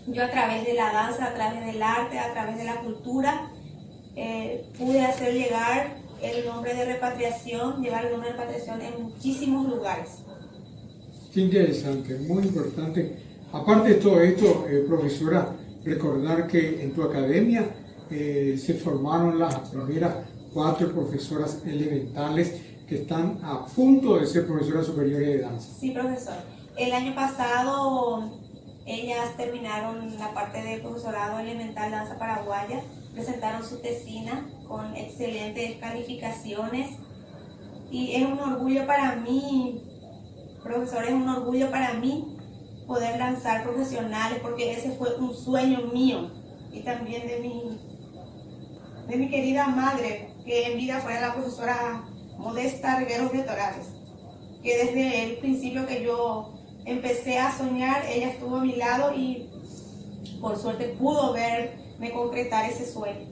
yo a través de la danza, a través del arte, a través de la cultura, pude hacer llegar el nombre de repatriación, llevar el nombre de repatriación en muchísimos lugares. Qué interesante, muy importante. Aparte de todo esto, profesora, recordar que en tu academia se formaron las primeras 4 profesoras elementales que están a punto de ser profesoras superiores de danza. Sí, profesor. El año pasado ellas terminaron la parte de profesorado elemental danza paraguaya, presentaron su tesina con excelentes calificaciones y es un orgullo para mí, profesor, es un orgullo para mí poder lanzar profesionales porque ese fue un sueño mío y también de mi querida madre, que en vida fue la profesora Modesta Rivero Torales, que desde el principio que yo empecé a soñar, ella estuvo a mi lado y por suerte pudo verme concretar ese sueño.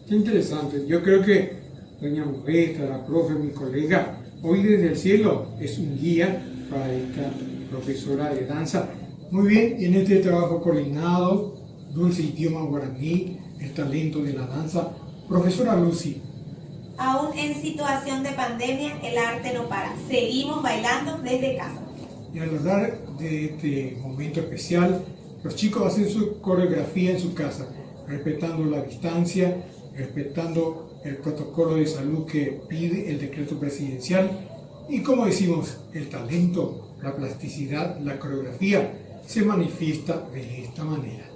Qué interesante. Yo creo que doña Modesta, la profe, mi colega, hoy desde el cielo es un guía para esta profesora de danza. Muy bien, y en este trabajo coordinado, dulce idioma guaraní, el talento de la danza, profesora Lucy. Aún en situación de pandemia, el arte no para. Seguimos bailando desde casa. Y al hablar de este momento especial, los chicos hacen su coreografía en su casa, respetando la distancia, respetando el protocolo de salud que pide el decreto presidencial y, como decimos, el talento, la plasticidad, la coreografía se manifiesta de esta manera.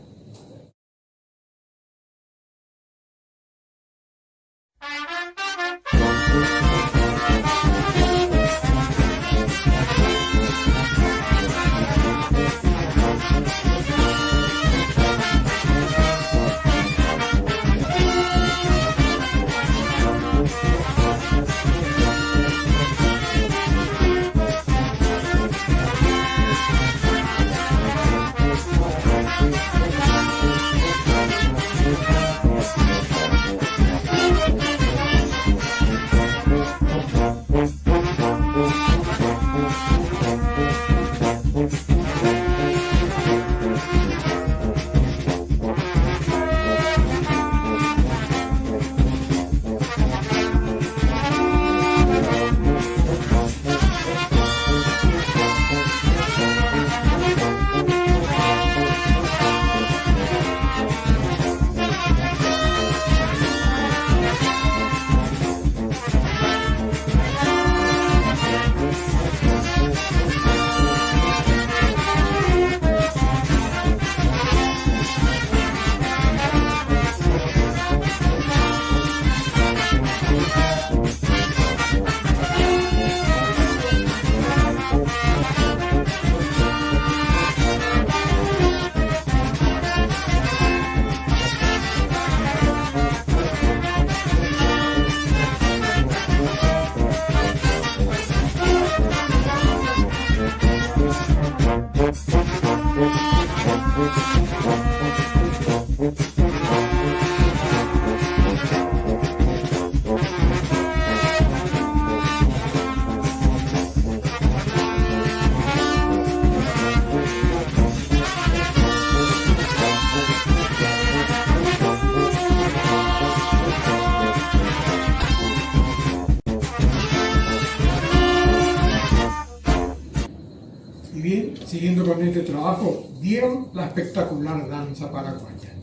siguiendo con este trabajo, vieron la espectacular danza paraguaya.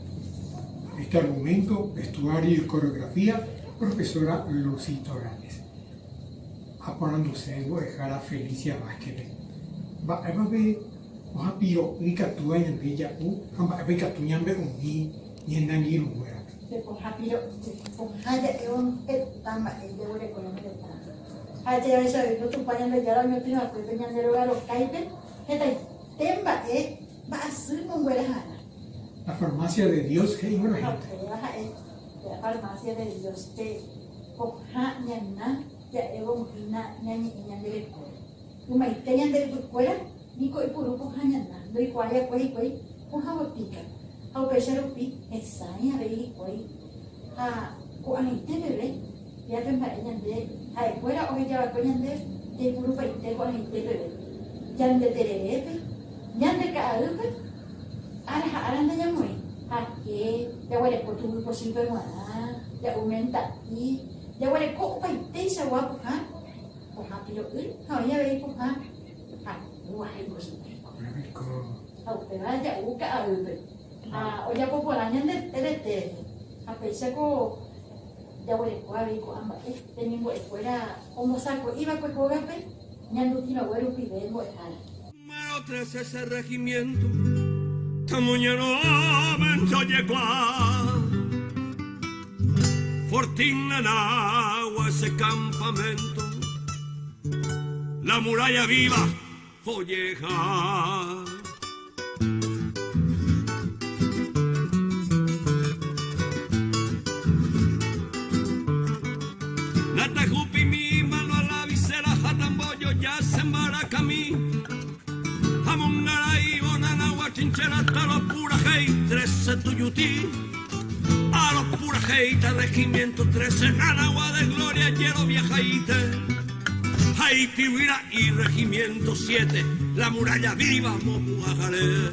Este argumento, vestuario y coreografía, profesora Lucito Gales. Aponándose en dejar a Felicia Vázquez. Va a ver, va a piro, ni catúa en ella, va a ver catúa en uni, ni en Daniel Muera. Después Japiro, haya un etama, el de una economía de etama. Haya eso, no tu pañal de yaro, no tiene que peñan de lugar los caipes, esta temba, va a ser un huerajana. La farmacia de Dios, que iba la gente. La farmacia de Dios, que coja, ñana, ya evo una ñani y ñan de escuela. Uma iteñan de escuela, ni coi puru coja ñana, no y cuaya cuey, coja botica. Au pesarupi, esaya rei cuey. Ku anite bebé, ya te ñan de, escuela o ya va ñan de puru paite ku anite bebé. Ñan de terepe, ñan de kaalupe. Arahan na niya mo hake, ya wala ko tuloy posible mo ya umenta ya wala ko paite sa wapo ha, o hapilo ya wala ko ha, wala ko posible. Pero ya uka o ya po pala niyan de apesa ko, ya wala ko amba tenin mo escuela, como saco iba ko gape, niyan lutina wala pide mo Número 3 ese regimiento. Camuñano llegó Fortín en agua ese campamento, la muralla viva, olleja. Natajupi mi mano a la visera, jatambollo ya se embaraca mí. Amongaray, Bonanagua, Chinchera, hasta los Purajey, 13 Tuyutí. A los Purajey, regimiento 13, Nanagua de Gloria, Hielo Viejaíte. Haití, Huira y regimiento 7, la muralla viva, Mopuajaré.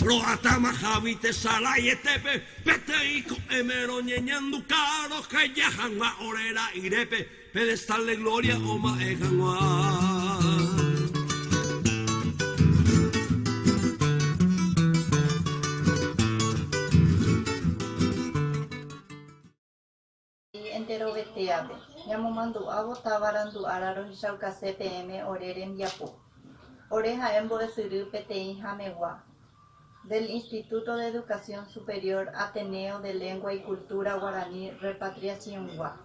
Roatama, Javite, Salay, Etepe, Peteico, Emero, Ñeñandu, Caro, Jayajanua, Orera, Irepe, pedestal de gloria, Oma, Ejanua. Entero veteave, Yamumandu avo tavarandu araro hishauka CPM oreren yapo. Oreja embo de Suru PTI Jamegua. Del Instituto de Educación Superior Ateneo de Lengua y Cultura Guaraní Repatriación Gua.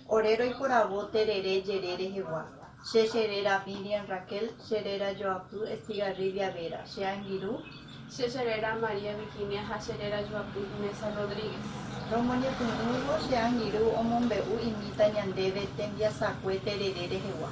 Orero y Corabo Terere Yerere Jegua. Xerera Miriam Raquel, Xerera Joapu Estigarribia Vera, Xeangiru. Xerera María Virginia, Xerera Joapu Mesa Rodríguez. Romonia Tunugo, Xeangiru, Omombeu, Imita Ñandebe, Tembia Sacue Terere Jegua.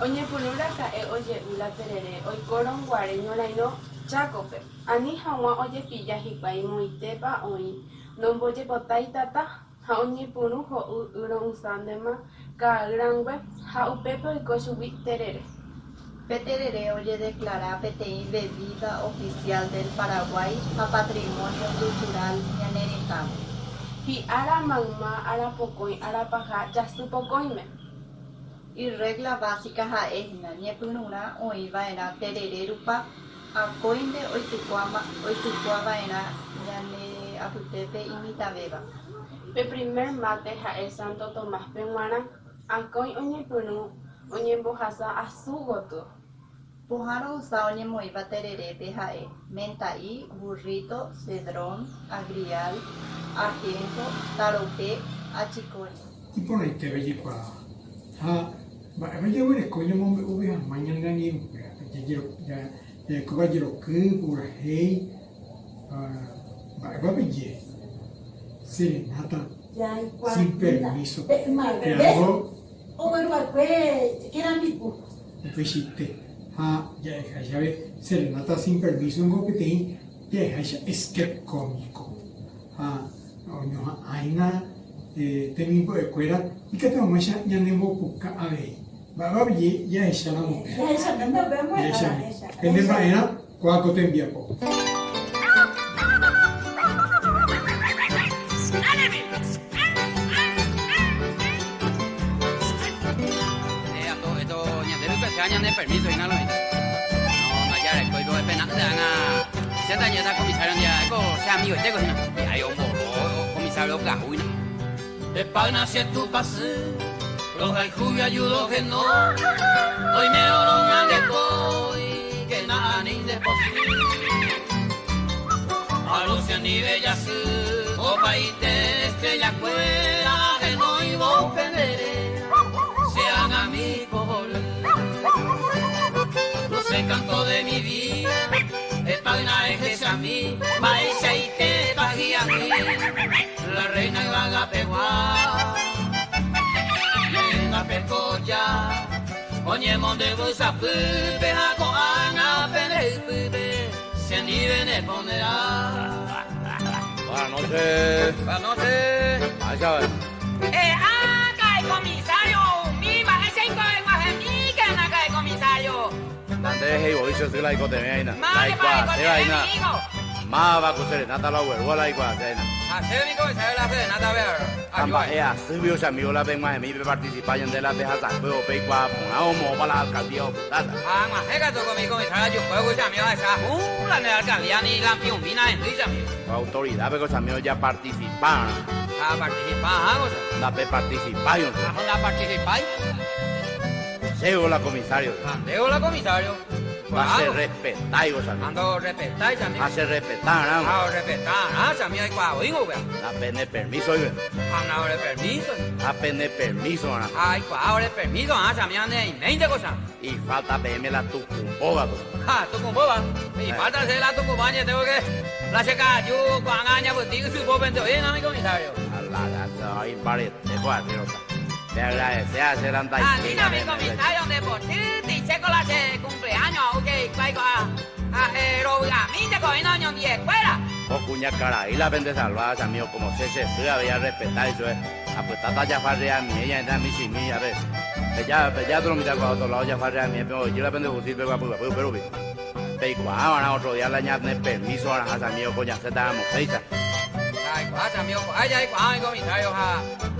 Oñe Pulura Cae Oye Ula Terere, Oicoron Guareño Laino. Chacope, ani hawa oye pilla hipai moitepa oi, non boye potai tata, ha oñi punu ho uro usandema, ka grangwe, ha upepe y cosubi terere. Peterere oye declara PTI bebida oficial del Paraguay a patrimonio cultural ñaneritamo. Y ara magma, ara pocoi, ara paja, ya su pocoime. Y regla básica ha esna, ñepununa oiva era terererupa. Acoinde oitucuama era ñane aputepe imita beba. Pe primer mate ja el Santo Tomás Pehuana, acoy oñepunu, oñembojasa azugoto. Pujaro usa oñemoiva tererepe jae, mentaí, burrito, cedrón, agrial, ajenjo, tarope, achicori. Y por ahí te veis para vaya a ver coño mombe uve mañana ni ya caballero que por ahí va a ver serenata sin permiso que hago o bueno que era mi pu visite ya ve serenata sin permiso en Gopetén ya es que cómico no hay nada temimpo de cuera y que tengo más ya nemo puca a ver va bien ya es la mujer ya esa no vemos esa en el vaina cuaco te envía poco esto ñandero que se añan de permiso y nada yo tengo y hay un comisario Gahuina. Espagna si tu pase, los hay Julio ayudo que no. Hoy me oro un de que nada ni de posible. A Lucia ni bella su, o país de estrella cuera, que no iba a ofender, sean amigos. Los encantos de mi vida, espagna es que sea a mí, paisa y te pagía a mí, la reina iba a peguar, llena pecoya, oye monde busa pupe, a coana pene pupe, se ni viene ponerá. Buenas noches. Buenas noches. Ahí sabes. Acá el comisario, mi bajese y coge guajemí, que anda acá el comisario. Dante y boicho se la ico te veina. Más que para el vaina. enemigo. Más va a serenata la huerva la igual cena. Hacer mi comisario la serenata ver. Amba ea, subió se amigo la ven más mi participar en de la teja saco pe qua pona o mo para la alcaldía. Ah, más es que toco mi comisario juego y amigo esa la de la alcaldía ni la piumina en Luis amigo. Autoridad pero los amigos ya participan. Ah, participar, la pe participar. Vamos a participar. Llegó la comisario. Llegó la comisario. Hace respetar, ando respetar también. Hace respetar, ¿no? Ah, respetar, también hay cuadro, güey. La pene permiso, güey. Ah, no, permiso. La pene permiso, ¿no? Ay, cuadro, permiso, también hay 20 cosas. Y falta PM la tucumboba, Ah, tucumboba. Y falta hacer la tucumbaña, tengo que. La checa, yo, cuando aña, pues digo, si puedo vender bien a mi comisario. Ahí vale, te voy a decir otra. Te agradece a hacer anda. Ah, mira, mi comisario de deportista y checo la cumpleaños, ok, caigo a mí te cogen años de escuela. O cuña cara, y la vende salvadas, amigo, como se había respetar eso es. Ah, pues tata ya farre a mí, ella entra a mí sin mí, a ver. Ya tú lo miras para otro lado, ya farre a mí, pero yo la vende fusil, pero ahora otro día le añaden permiso a las amigos, coña, se estábamos fecha. Ay, pasa, amigo, ay, comisario,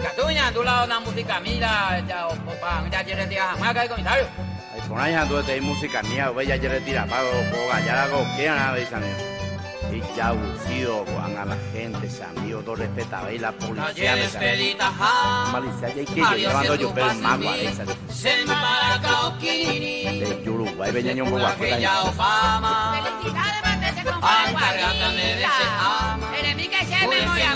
Catuña, tú lado una música mira, ya quieres tirar jamás, hay comisario. Ay, por ahí ando de música mía, güey, ya quieres tirar pago, ya algo que nada, veis, amigo. Y ya abusido, a la gente, se amigo, todo respetaba, y la policía, Malicia, ya hay que llevando yo, pero es más guareza. Se me para Cauquini, de Uruguay, venía un poco a felicidades, Matese, compadre, enemigo que se me moría,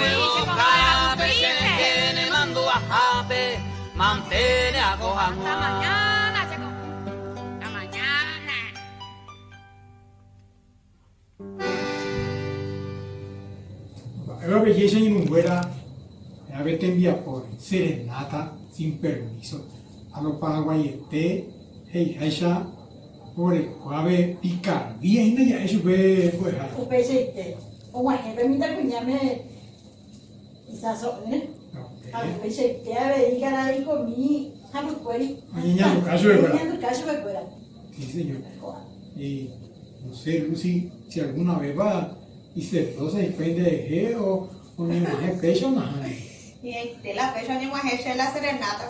me mandó a Jape, mantene a cojan. Hasta mañana, hasta mañana. Ahora belleza y muera, a ver te envía por serenata sin permiso a los paraguayetes, hey, Aisha, por el cuave picardía, y ya eso ve, pues, Upese, o bueno, permita cuñarme, quizás, ¿eh? A ver, que a ver, y cara ahí con mi, a mi cueri. Niña, tu caso de fuera. Niña, tu caso de fuera. Sí, señor. Y no sé, Lucy, si alguna vez va y se depende de qué o ni más pecho, nada. Y de la pecho ni más es la serenata.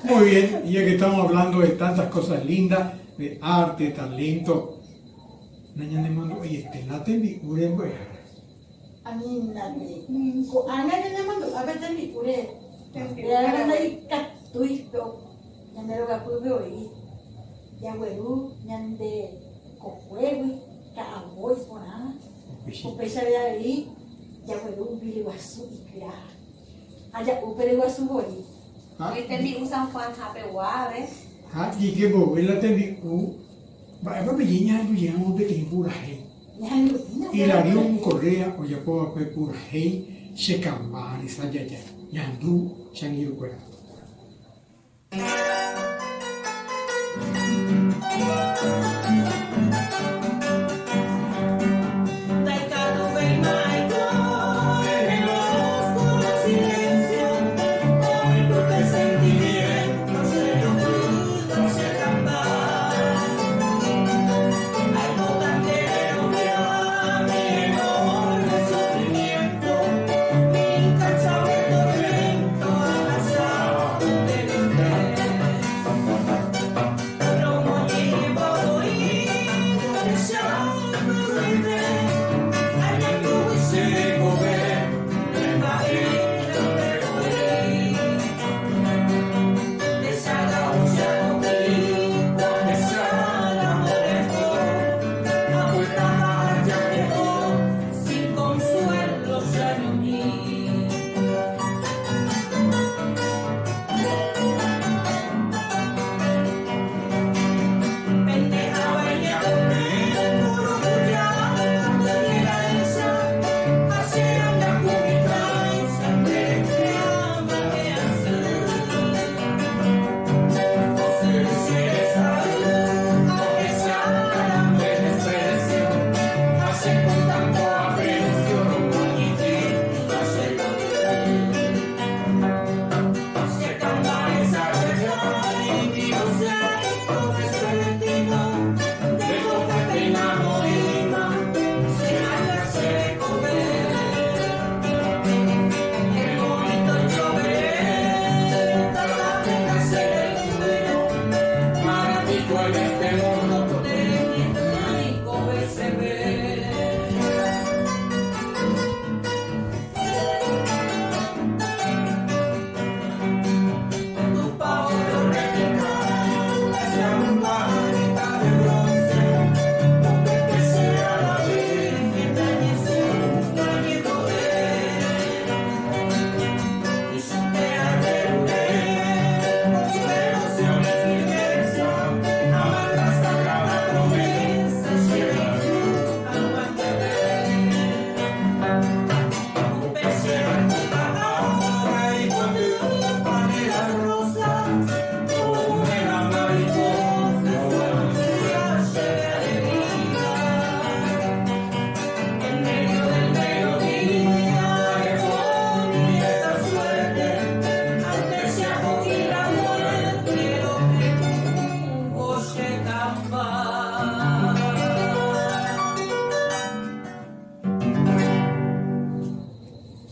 Muy bien, y ya que estamos hablando de tantas cosas lindas, de arte, talento, Naña le mando, oye, la tembicure, pues. A mí, Ana le mando, a ver, tembicure. Ya no hay catuito, ya me lo capuro hoy. Ya huevo, ya de cojuegui, caboy, sonada. O pesa de ahí, ya huevo, un biliguazú y crea. Allá, un biliguazú hoy. Hoy te vi un San Juan Japeguave. Ah, y que vos, la tembicure, va a pequeña, no llegamos de tiempo, y la dio un correa, o ya puedo hacer pura hey, se cambar, esa ya, ya andu, se han ido fuera.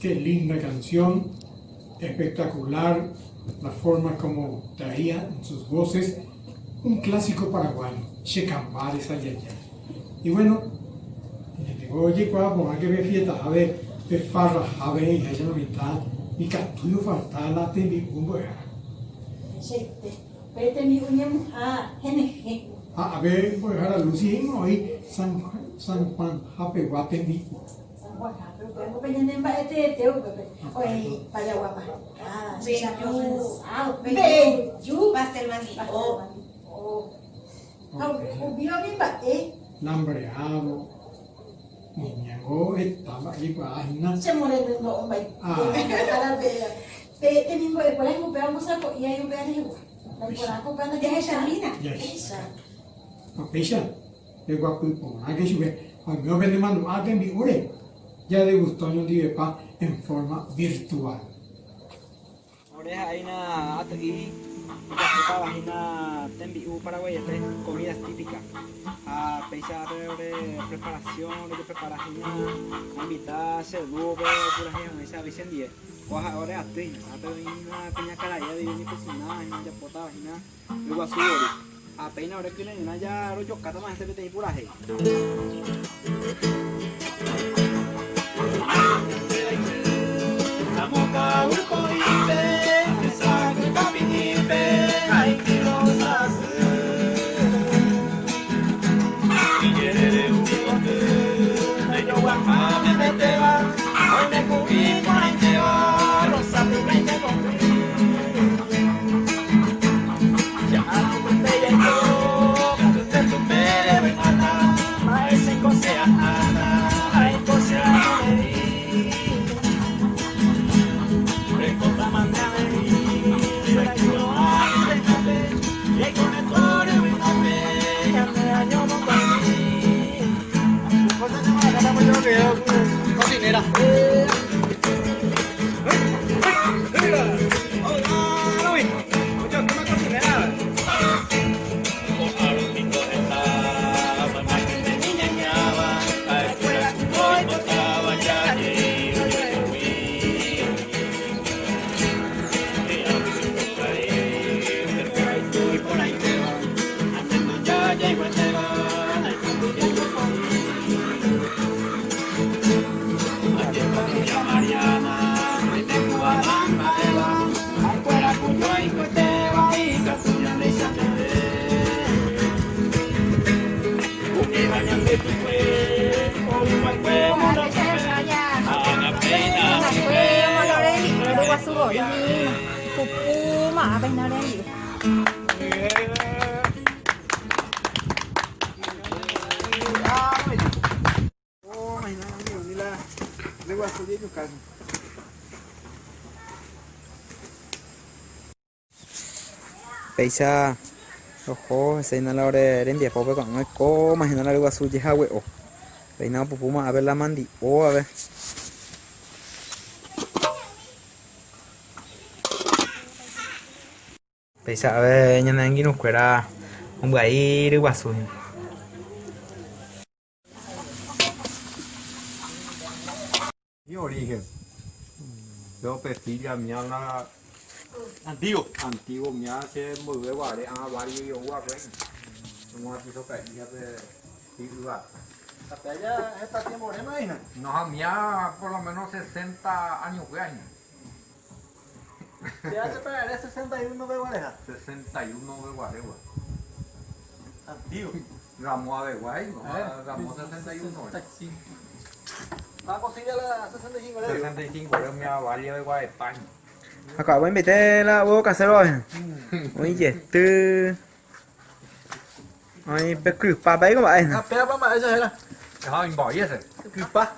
Qué linda canción, espectacular la forma como traía en sus voces un clásico paraguayo, Checambare Sayaya. Y bueno, oye, cuando que me fiesta, a ver, de farra, a ver, y allá la mitad, y captuyo falta la tendi, un boya. Vete mi uñem a geneje. A ver, voy a dejar a Lucy, hoy San Juan, Jape, Guatendi. Pero pengen mbak teu oi pada wapa. Beju pastel mandito. Ubio mbak Lambreado. Niñago, estaba ahí para Agina. Se muere de no mbak. Ala bela. Te nimbo e pola ko peamos a ko ia yo bela hiwa. La pola ko panda ya esa mina. Esa. Pesha. Le guapo po, a que sube. A mí me demando a que mi ore. Ya degustó un día en forma virtual. Ahora hay una aquí, hay una tembiú paraguaya, comidas típicas. A pesar de preparación, de preparación, a mitad se duvo, pura gente, esa visión día. Ahora hay una pequeña caraya de mi cocina, ya potada, luego a su hora. Apenas ahora que le ya lo chocata más se mete ahí pura gente. Cocinera. Peisa ojo se na la hora de enviar poco con no como imagina la lengua suya ja huevo peina pupuma a ver la mandi o a ver peisa a ver ñana ngi no cuera un gai de guasu Mi origen. Yo pestilla mía la antiguo mía se mueve guare a varios yo guare. No aquí so cae ya de ciudad. Hasta allá esta tiempo de maíz. No, mía por lo menos 60 años fue año. Ya te pegaré 61 de guareja. 61 de Guaregua. Antiguo. Ramos de Guay, ¿no? Ramos 61. Va a cosilla la 65 de 65 de mi valia de Guay, España. acá voy a invitar la huevo casero oye tư ai bé cử pa bé các bạn Pea ba mà giờ là Không, bỏ hết rồi.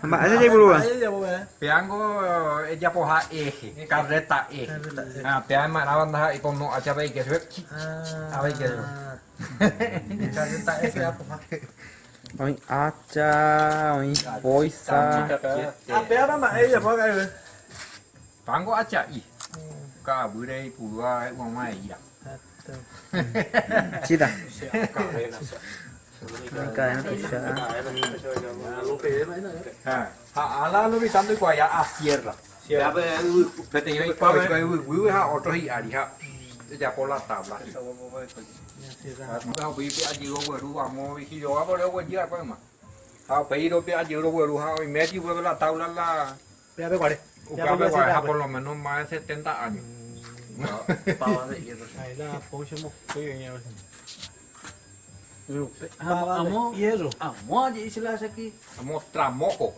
Mà ai dây bulu à? Peango ella poja eje, carreta eje. Pean mà nó là con nó cho đây cái thuyết. Đây cái. Carreta eje poja. Oi acha, oi poisa. Pea mà ai giờ có cái rồi. Peango acha y. Cả bữa đây phụ qua ngoài ngoài gì à? Chi ta? Cái nó chỉ Ala lo vi tanto qua ya a sierra. Sierra. Pero yo qua we ha otro y ari ha. Ya por la tabla. Nó bị ăn nhiều rồi đúng không? Khi đó có đâu có gì vậy mà. Họ bị đâu bị ăn nhiều rồi đúng không? Mẹ chỉ vừa là tao là. Peaไปก่อนดิ Ucaba ha por lo menos más de 70 años. Ahí la ponemos pequeña. Amo hierro. Amo allí se la hace aquí. Amo tramoco.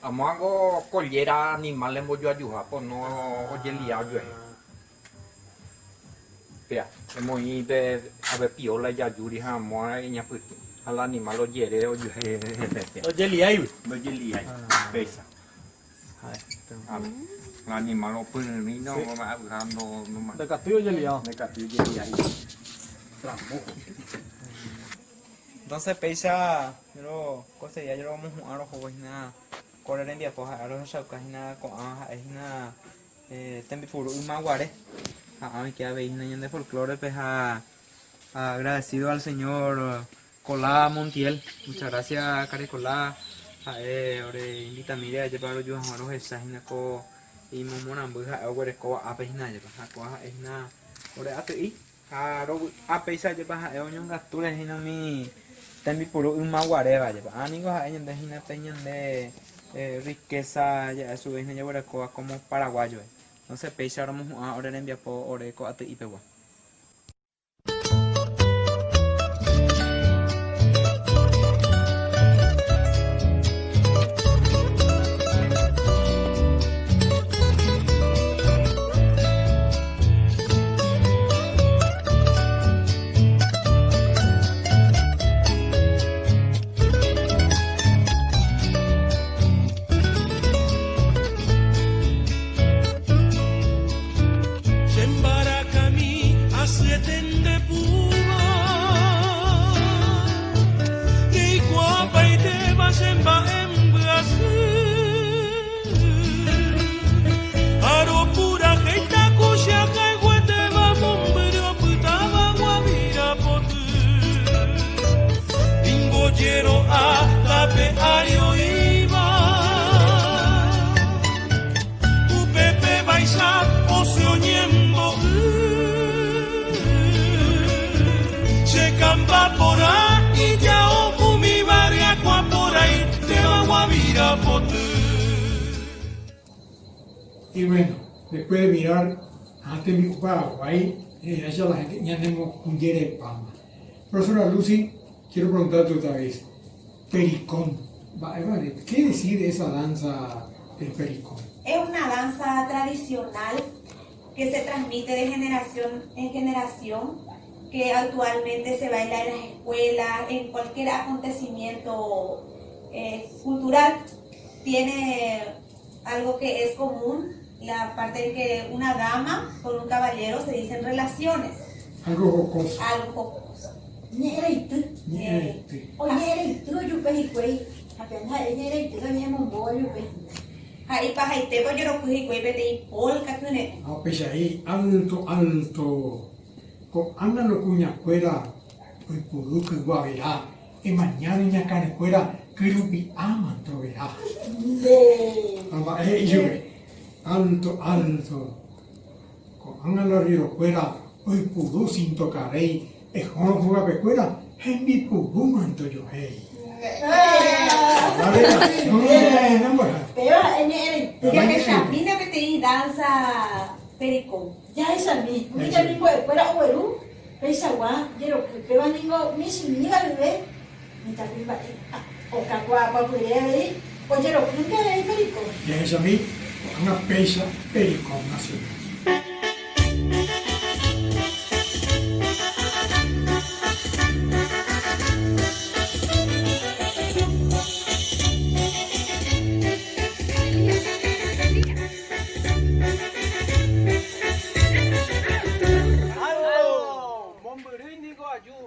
Amo hago collera animal en bollo ayuda, pues no oye liado yo. Vea, hemos ido a ver piola y ayuri amo a ella pues al animal lo hiere oye. Oye liado. Oye liado. Pesa. Al animal lo pues ni no ma no ma. De castillo oye liado. De castillo oye liado. Tramoco. Entonces pesa, yo cosa ya yo vamos a jugar juegos nada, correr en día pues a los chaucas nada con es nada también por un maguare, a mí que habéis niños de folclore pues agradecido al señor Colá Montiel, muchas gracias Caricolá, ore invita mire a llevar los yujas a los exágenes co y momonan pues a ore co a peinar ya pues a co es nada ore a ti a pesa ya pues a oñón gastules y no mi también por un maguare vaya ánigos a ellos de peñan de riqueza ya a su vez ya por como paraguayo entonces pesa ahora vamos a orar en vía por oreco a ti y pegua. Y bueno, después de mirar antes mi Paraguay, allá la gente ya tenemos un día de palma. Profesora Lucy, quiero preguntarte otra vez, pericón, vale, ¿qué decir esa danza del pericón? Es una danza tradicional que se transmite de generación en generación, que actualmente se baila en las escuelas, en cualquier acontecimiento cultural. Tiene algo que es común, la parte de que una dama con un caballero se dicen relaciones. Algo jocoso. Algo jocoso. Ahí para ahí te voy a recoger y vete y polka tiene. Ah, pues ahí alto, alto. Con ándalo cuña fuera, pues pudo que guaverá. Y mañana en la cara fuera, que lo vi aman troverá. Alto, alto. Con ándalo río fuera, pues pudo sin tocar ahí. Es como juega pecuera, en mi pudo manto yo hey. Mira que te danza pericón. Ya es a mí, mira mi fuera oberu, pesa gua, quiero que va ningo, mi sin ni va bebé, mi también va o cagua pa puede ahí, pues quiero que hay pericón. Ya es a mí, una pesa pericón nacional.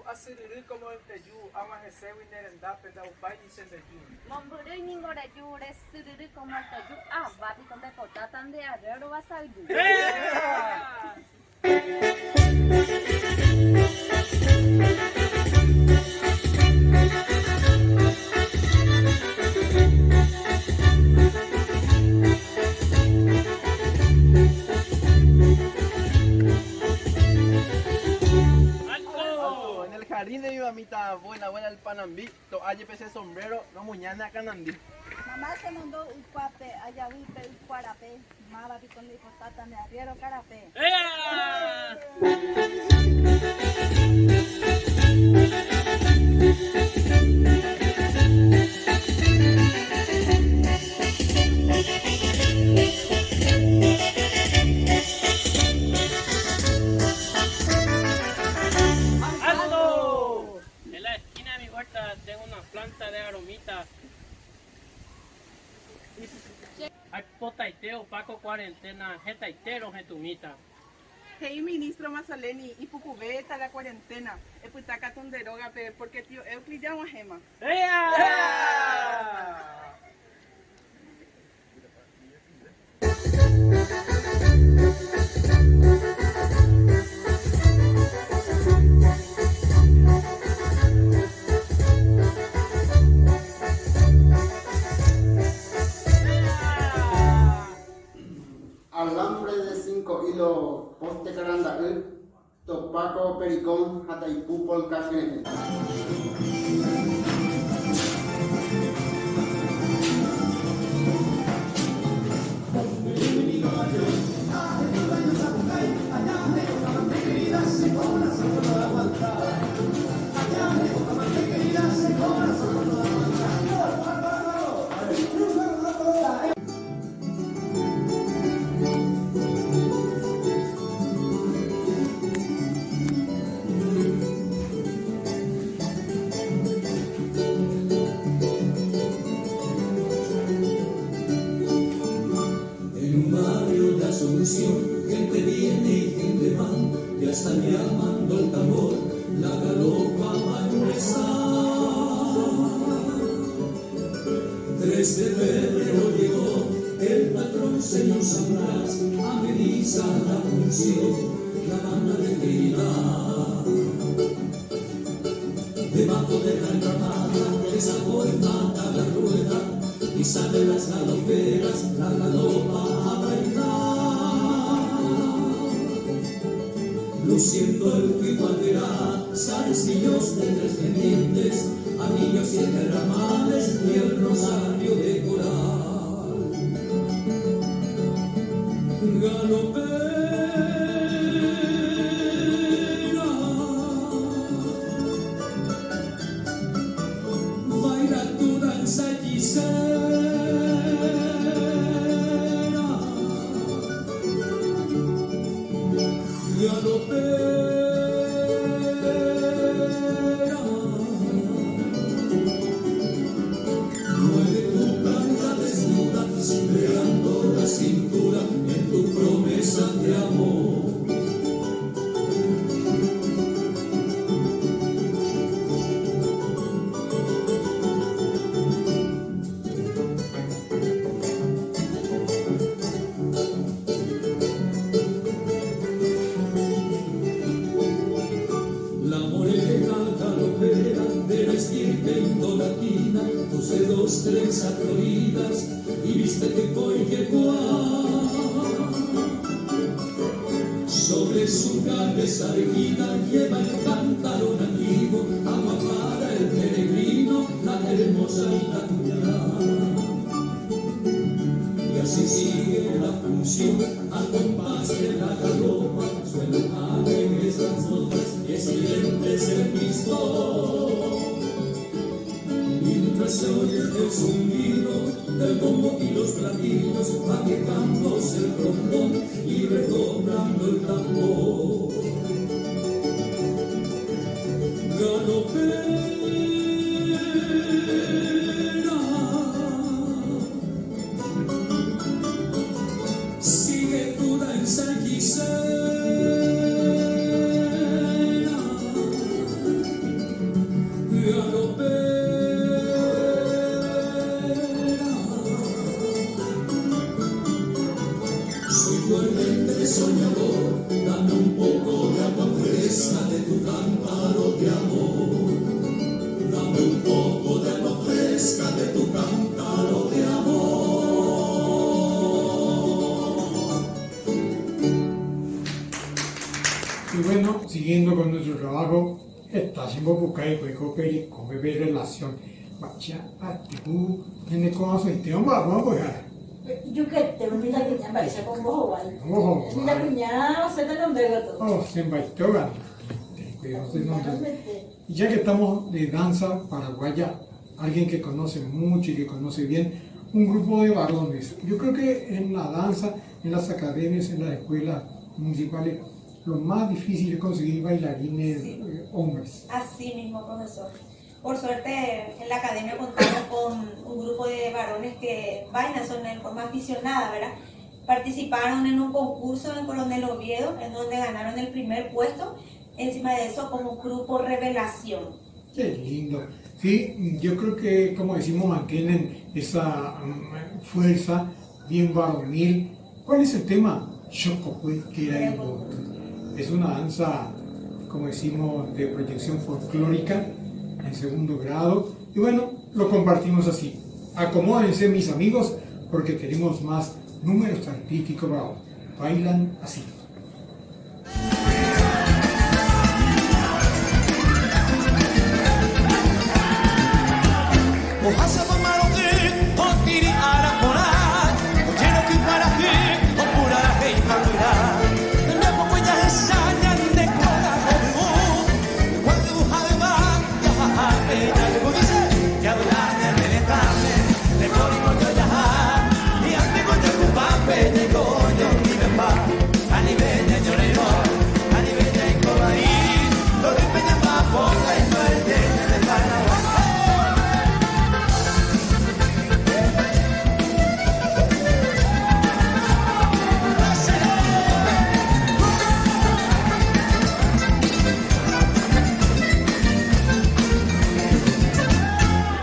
asiriri como el teyu, ama jesewi nerendape da upai dicen teyu. Momburi ningora yure siriri como el teyu, babi con de potatan de arrero vas a ir. Jardín de mi mamita, buena el panambí, to ayepese sombrero, no muñana canandí. Mamá se mandó un cuape, allá un cuarape, maba con de potata de arriero carapé. Tengo una planta de aromitas. Hay potaiteo, Paco cuarentena, jetaitero, jetumita. Hey, ministro Mazzoleni, y pucubeta la cuarentena. Eputaca tonderoga, porque tío Euclid ya una gema. Alambre de 5 hilos, poste caranda, topaco pericón, hataipú polcajene. Gente viene y gente va, ya están llamando el tambor, la galopa va a empezar. 3 de febrero llegó el patrón señor Sabrás, ameniza la función, la banda de Trinidad. Debajo de la enramada, esa mata la rueda, y salen las galoperas, la galopa a bailar. Luciendo el pico altera, zarcillos de 3 pendientes, anillos 7 ramales y el rosario de coral. Galopera, baila tu danza hechicera. Mueve tu planta desnuda, cimbreando la cintura en tu promesa de amor. Trenzas floridas y viste que coige sobre su cabeza erguida lleva el cántaro nativo, agua para el peregrino, la hermosa Itacuñá. Y así sigue la función al compás de la galopa, suenan alegres las notas y excelentes el pistón. Mientras se oye el zumbido del bombo y los platillos, va quejándose el trombón y redoblando el tambor. Galopera, sigue tu danza hechicera. Soy tu errante soñador, dame un poco de agua fresca de tu cántaro de amor. Dame un poco de agua fresca de tu cántaro de amor. Y bueno, siguiendo con nuestro trabajo, está haciendo bucay, cooperi, con bebé relación. Bacha, atibu, nene con eso, y te vamos a dejar. Yo que te voy a cuñar para esa con vos, ¿vale? Oh, Mira, cuñado, se te lo entrego todo. oh, se embaitó, ¿vale? Y ya que estamos de danza paraguaya, alguien que conoce mucho y que conoce bien, un grupo de varones. Yo creo que en la danza, en las academias, en las escuelas municipales, lo más difícil es conseguir bailarines hombres. Así mismo, profesor. Por suerte, en la academia contamos con un grupo de varones que bailan, son en forma aficionada, ¿verdad? Participaron en un concurso en Coronel Oviedo, en donde ganaron el primer puesto. Encima de eso, como grupo Revelación. Qué lindo. Sí, yo creo que, como decimos, mantienen esa fuerza bien varonil. ¿Cuál es el tema? Chocopue, que era el voto. Es una danza, como decimos, de proyección folclórica en segundo grado. Y bueno, lo compartimos así. Acomódense, mis amigos, porque tenemos más números artísticos. Bailan así. Ohasa mamaroke, otiri arapora, ojero que para que, opura que imagura. No puedo ya ensayar de cola como, cuando jaba, ya dice, ya durante el etame, de código yo ya, y ante con el pape de coño y de pa, a nivel de llorero, a nivel de cobaí, lo de peña pa por la suerte de Paraguay.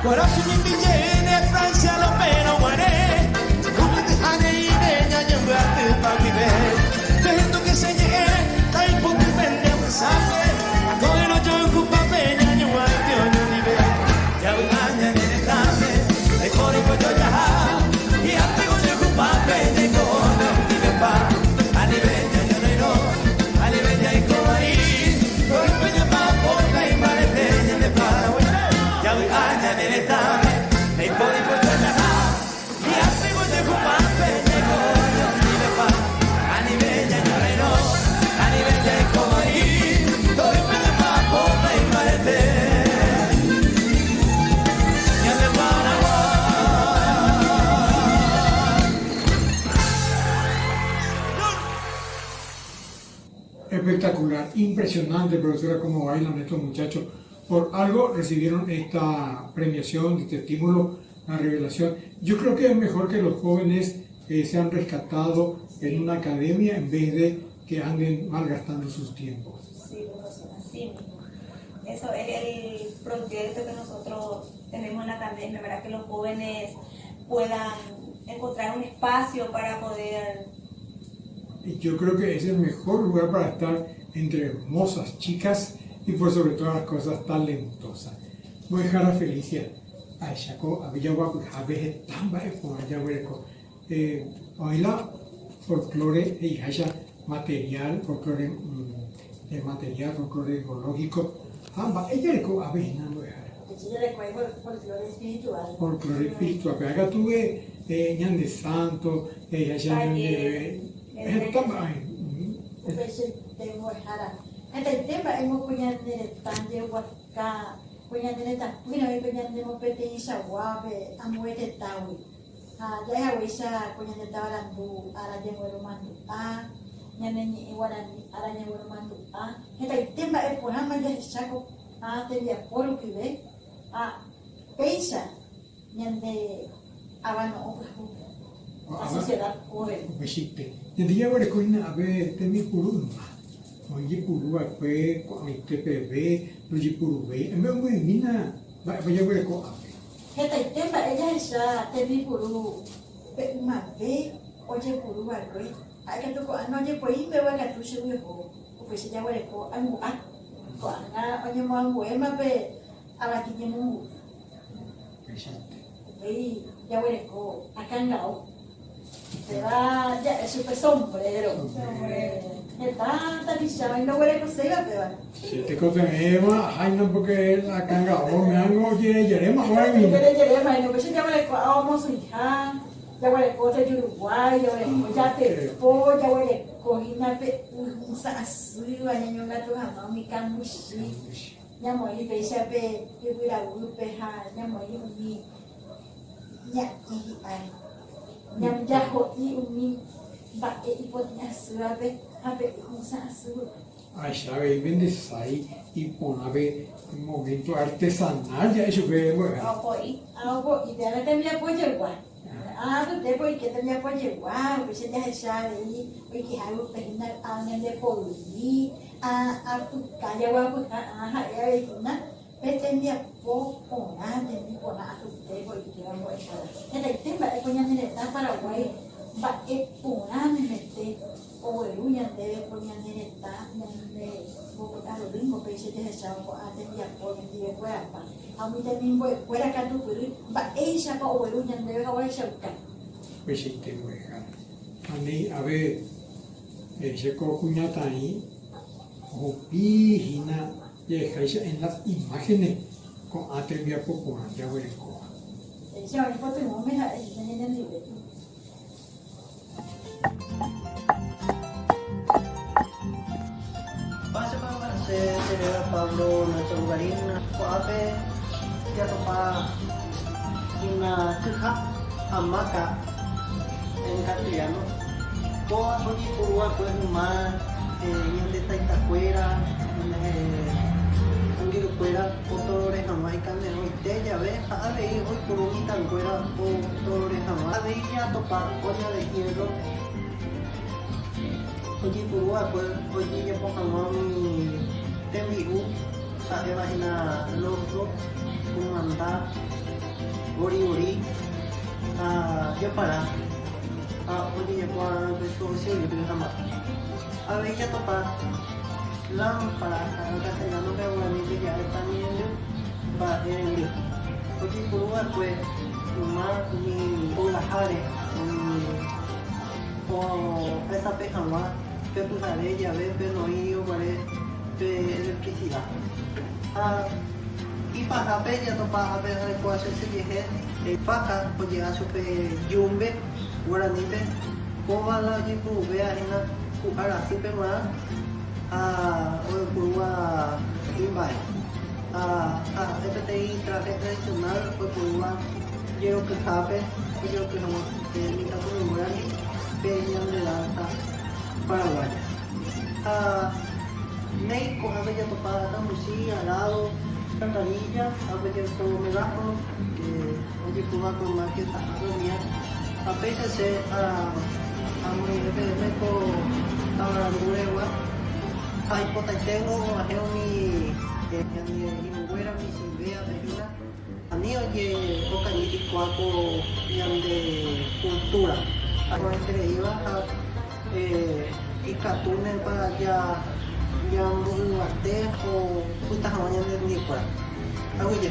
Corazón y billete, Francia, lo pero guaré. Como te jane y veña, yo voy a te pa' viver. Dejando que se llegue, ahí por tu pende a mensaje. A coger no yo ocupa peña, yo voy a te oño nivel. Ya voy a añadir en el tame, de código yo ya. Y antes con yo ocupa peña y coño nivel pa. A nivel de yo no, a nivel de ahí como ahí. Con peña pa' porta y maleteña de Paraguay. Ya voy a añadir el tame, de código yo ya. Y antes con yo ocupa peña y coño nivel pa. A nivel de yo no, a nivel de ahí como ahí. Con peña pa' porta y maleteña de Paraguay. Espectacular, impresionante, profesora, cómo bailan estos muchachos. Por algo recibieron esta premiación, este estímulo, la revelación. Yo creo que es mejor que los jóvenes sean rescatados en una academia en vez de que anden malgastando sus tiempos. Sí, profesor, así mismo. Eso es el proyecto que nosotros tenemos en la academia, ¿verdad? Que los jóvenes puedan encontrar un espacio para poder... Y yo creo que es el mejor lugar para estar entre hermosas chicas y por sobre todas las cosas talentosas. Voy a dejar a Felicia. Ay, Chaco, había guapo, a veces tan bajo, allá hueco. Baila folclore y haya material, folclore material, folclore ecológico. Ella le a veces no lo dejar. Folclore espiritual. Folclore espiritual. Pero acá tuve ñan de santo, allá el tema hemos puñado tan de huasca, puñado de tan bueno, y puñado de mopete y shawabe, amuete tawi. Ya es awisha, puñado de tawarandu, araña huerumandu, ñaneni iguarani, araña huerumandu, el tema es ponerme ya chaco, tenía polo que ve, peisa, ñande abano, la sociedad joven. Besite. Ñande ya huele coina, a ver, temi puru. Oye, puru, fue con el TPB, Luigi Puru, en vez de mina, vaya a ver con el tema, ella es ya, temi puru, más ve, oye puru barroi ai ka tu ko ano oye poi me wa ka tu se wi ho o pe se ya wale ko anu a ko ana oye mo angu e ma pe ala ki ni mu ei ya wale ko akangao se va ya es super sombrero tanta pisaba y no huele con sega te va si te cotemema hay no porque la canga o me hago ye yerema o mi yerema no que se llama le vamos hija ya huele con de Uruguay ya huele con ya te po ya huele con ina pe un sa así va niño gato jamás mi camushi ya mo y pe se pe que huira upe ha ya mo y mi ya y ai ya ya ho y mi ba e potnya suave abe usa su Aisha vende sai y ponave un momento artesanal ya eso que bueno algo y de la también apoyo igual te voy que también apoyo igual pues ya esa ahí hoy que algo peinar alguien de poli a tu calle guapo ajá ya una tenía poco nada ni por nada tu te voy que vamos a estar el tema es que ya en el Paraguay va es pura mete o el uña debe poner en esta donde a los gringos países de esa o a tener por el día fuera a mí también voy fuera acá tu va ella pa o el uña debe ahora esa acá pues sí te voy a mí a ver ese cocuñata ahí o pijina llega en las imágenes con atrevia popular ya voy a coger ella hoy por tu momento en el libro Pablo Nacho Garin ko ape ya to pa ina kha amaka en castellano ko hoy purua ko ma yende taita fuera ungiru fuera otore jamaica ne hoy te ya ve a ver hoy purumita fuera otore jamaica a ver ya to pa olla de hierro hoy purua ko hoy ya po jamón tembiu sabe vagina loco kumanda ori ya para hoy ya kwa beso se yo tengo jamás a ver ya topa lámpara castellano que bueno ni ya están viendo va en el hoy por una pues más mi olajare o esa pejama que tu jare ya ve pero no vale de electricidad. Y para ver ya no para ver el cuadro ese viaje el paca pues llega su yumbe guarani pe como la jipu vea en la cucara así pe más hoy purua imbai FTI traje tradicional hoy purua quiero que sabe quiero que no mi caso de guarani peña de danza paraguaya Ney con aquella topada tan musí, alado, cantarilla, aquella todo megáfono, que oye Cuba con más que está mía. A veces a muy de con tabaranduregua, hay potentengo, a mi fuera mi silvea de una. A mí oye ocañiti cuaco de cultura. A lo que iba a y catunes para allá. Yang mengate o putas hawanya ni kwa aku je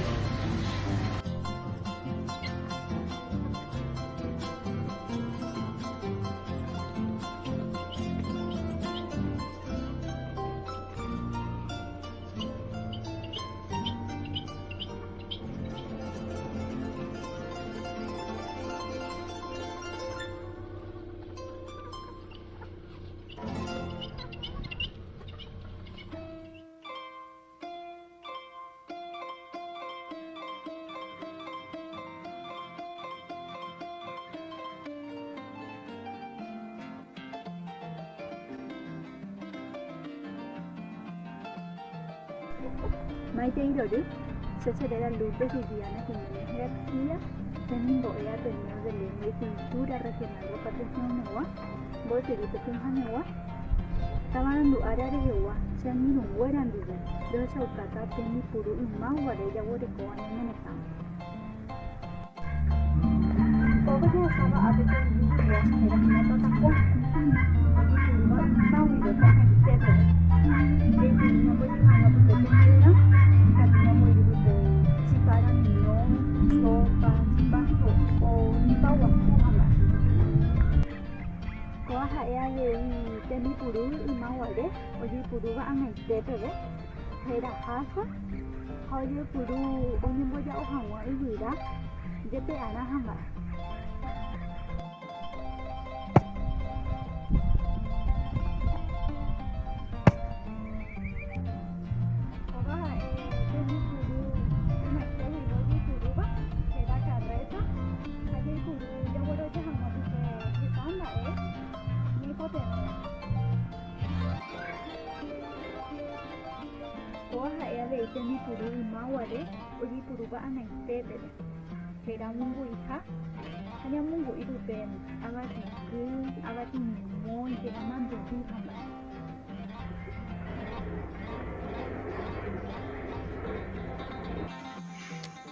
Maite Iroru, Cecilia Lupe Viviana Jiménez García, Domingo Ea Tenido de Lengua y Cultura Regional de Patrición Neua, Bolsevito Pinjaneua, Tabarandu Ararewa, Chanirun Guarandugu, Dos Chaukata, Teni Puru y Mau Varella Guarecoa Nemenecam.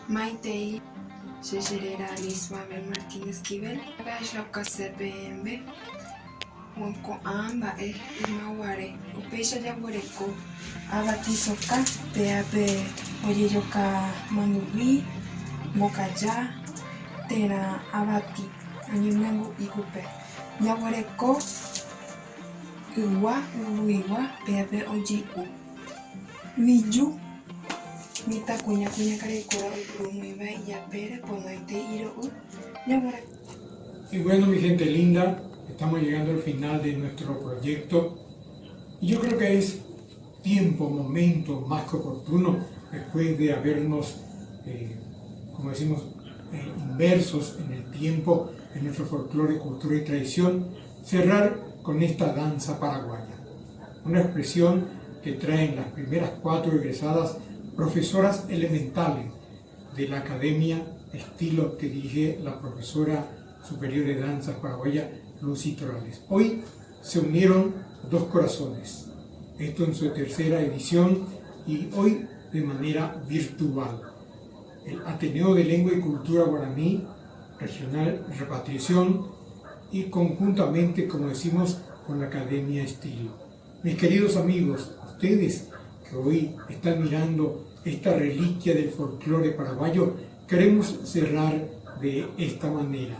Maitei, Shejerera Alice Mabel Martínez Kivel, Baixoca CPMB, Wonko Amba Imaware, Upesha Yaboreko, Abatisoka, Peape, Oyeyoka Manubi, Mokaya, Tera Abati, Anyumango Igupe, Yaboreko, Uwa, Peape Oyiku, Viju. Mita cuña carecora promueva y ya pere ponerte iro Y bueno, mi gente linda, estamos llegando al final de nuestro proyecto y yo creo que es tiempo, momento más que oportuno, después de habernos, como decimos, inmersos en el tiempo, en nuestro folclore, cultura y tradición, cerrar con esta danza paraguaya, una expresión que traen las primeras 4 egresadas profesoras elementales de la academia, estilo que dirige la profesora superior de danza paraguaya, Lucy Torales. Hoy se unieron 2 corazones, esto en su 3ª edición y hoy de manera virtual. El Ateneo de Lengua y Cultura Guaraní, Regional Repatriación y conjuntamente, como decimos, con la Academia Estilo. Mis queridos amigos, ustedes que hoy están mirando esta reliquia del folclore paraguayo, queremos cerrar de esta manera.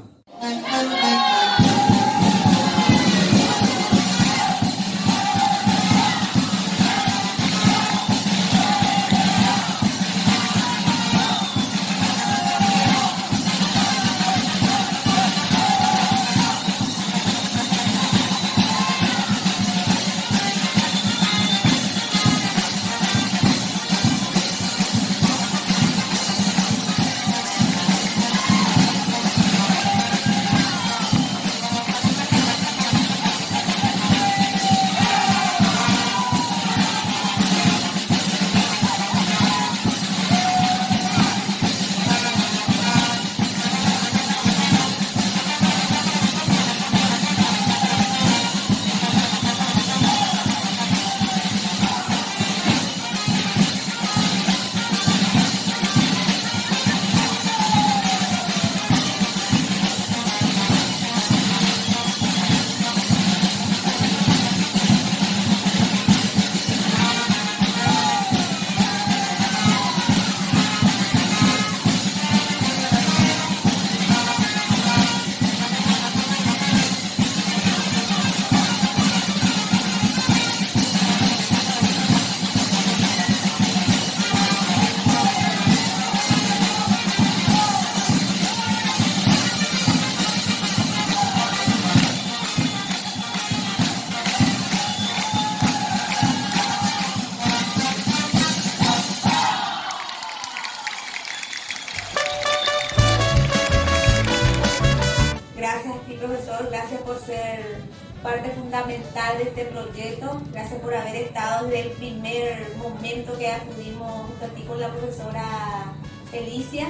parte fundamental de este proyecto. Gracias por haber estado desde el primer momento que acudimos junto a ti con la profesora Felicia.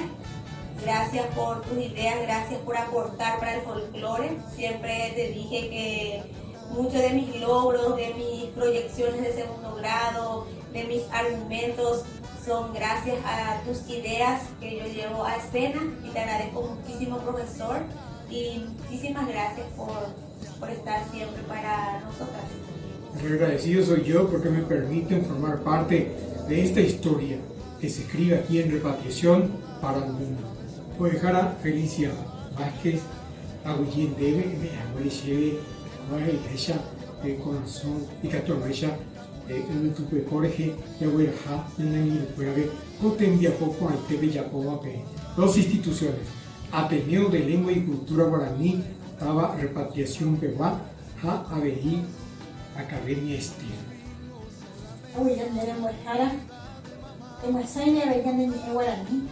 Gracias por tus ideas, gracias por aportar para el folclore. Siempre te dije que muchos de mis logros, de mis proyecciones de segundo grado, de mis argumentos, son gracias a tus ideas que yo llevo a escena, y te agradezco muchísimo, profesor. Y muchísimas gracias por estar siempre para nosotras. El agradecido soy yo porque me permiten formar parte de esta historia que se escribe aquí en Repatriación para el Mundo. Pues Jara Felicia Vázquez, Agüillín Debe, me abuela lleve, guay, ella, de corazón, y catorno ella, tu Jorge, y abuela ja, y una niña, pues a ver, Coten Viapoco, Aitebe, Yapomape, dos instituciones, Ateneo de Lengua y Cultura Guaraní, Taba Repatriación Pehuá, Ja, Abejí, Academia Estil. Agüillín Debe, Muejara, Emuesaina, Abeillán de Guaraní,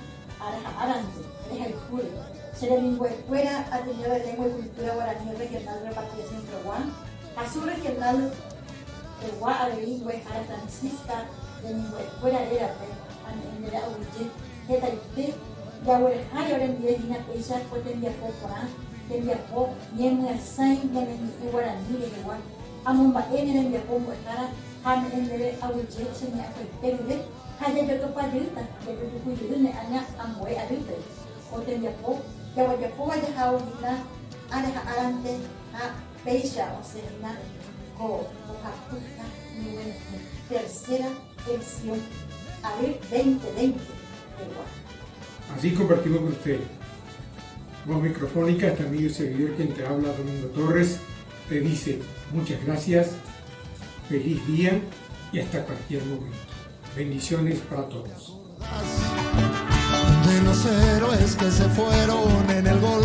Arante, es el Julio. Ser lengua escuela, atendido de lengua y cultura guaraní regional repatriación Peruán, Azul regional Peruán, a bilingüe Jara Francisca, de lengua escuela era en el Auye, que taite, ya huerja, y ahora en día Gina Pecha, pues te envía poco, te envía poco, y en el Sain, ya en guaraní, de igual, a Mumba, en el envía poco, Jara, Ham en el Auye, se me ha perdido, Haya yo topa yuta, que yo fui yune, aña, amue a yuta, o te envía poco. Ya voy a poner a Jaulina, adelante a Pecha, o sea, con Capuja, tercera edición, abril 2020. Así compartimos con ustedes. Voz microfónica, este amigo y seguidor quien te habla, Domingo Torres, te dice muchas gracias, feliz día y hasta cualquier momento. Bendiciones para todos. De los héroes que se fueron en el gol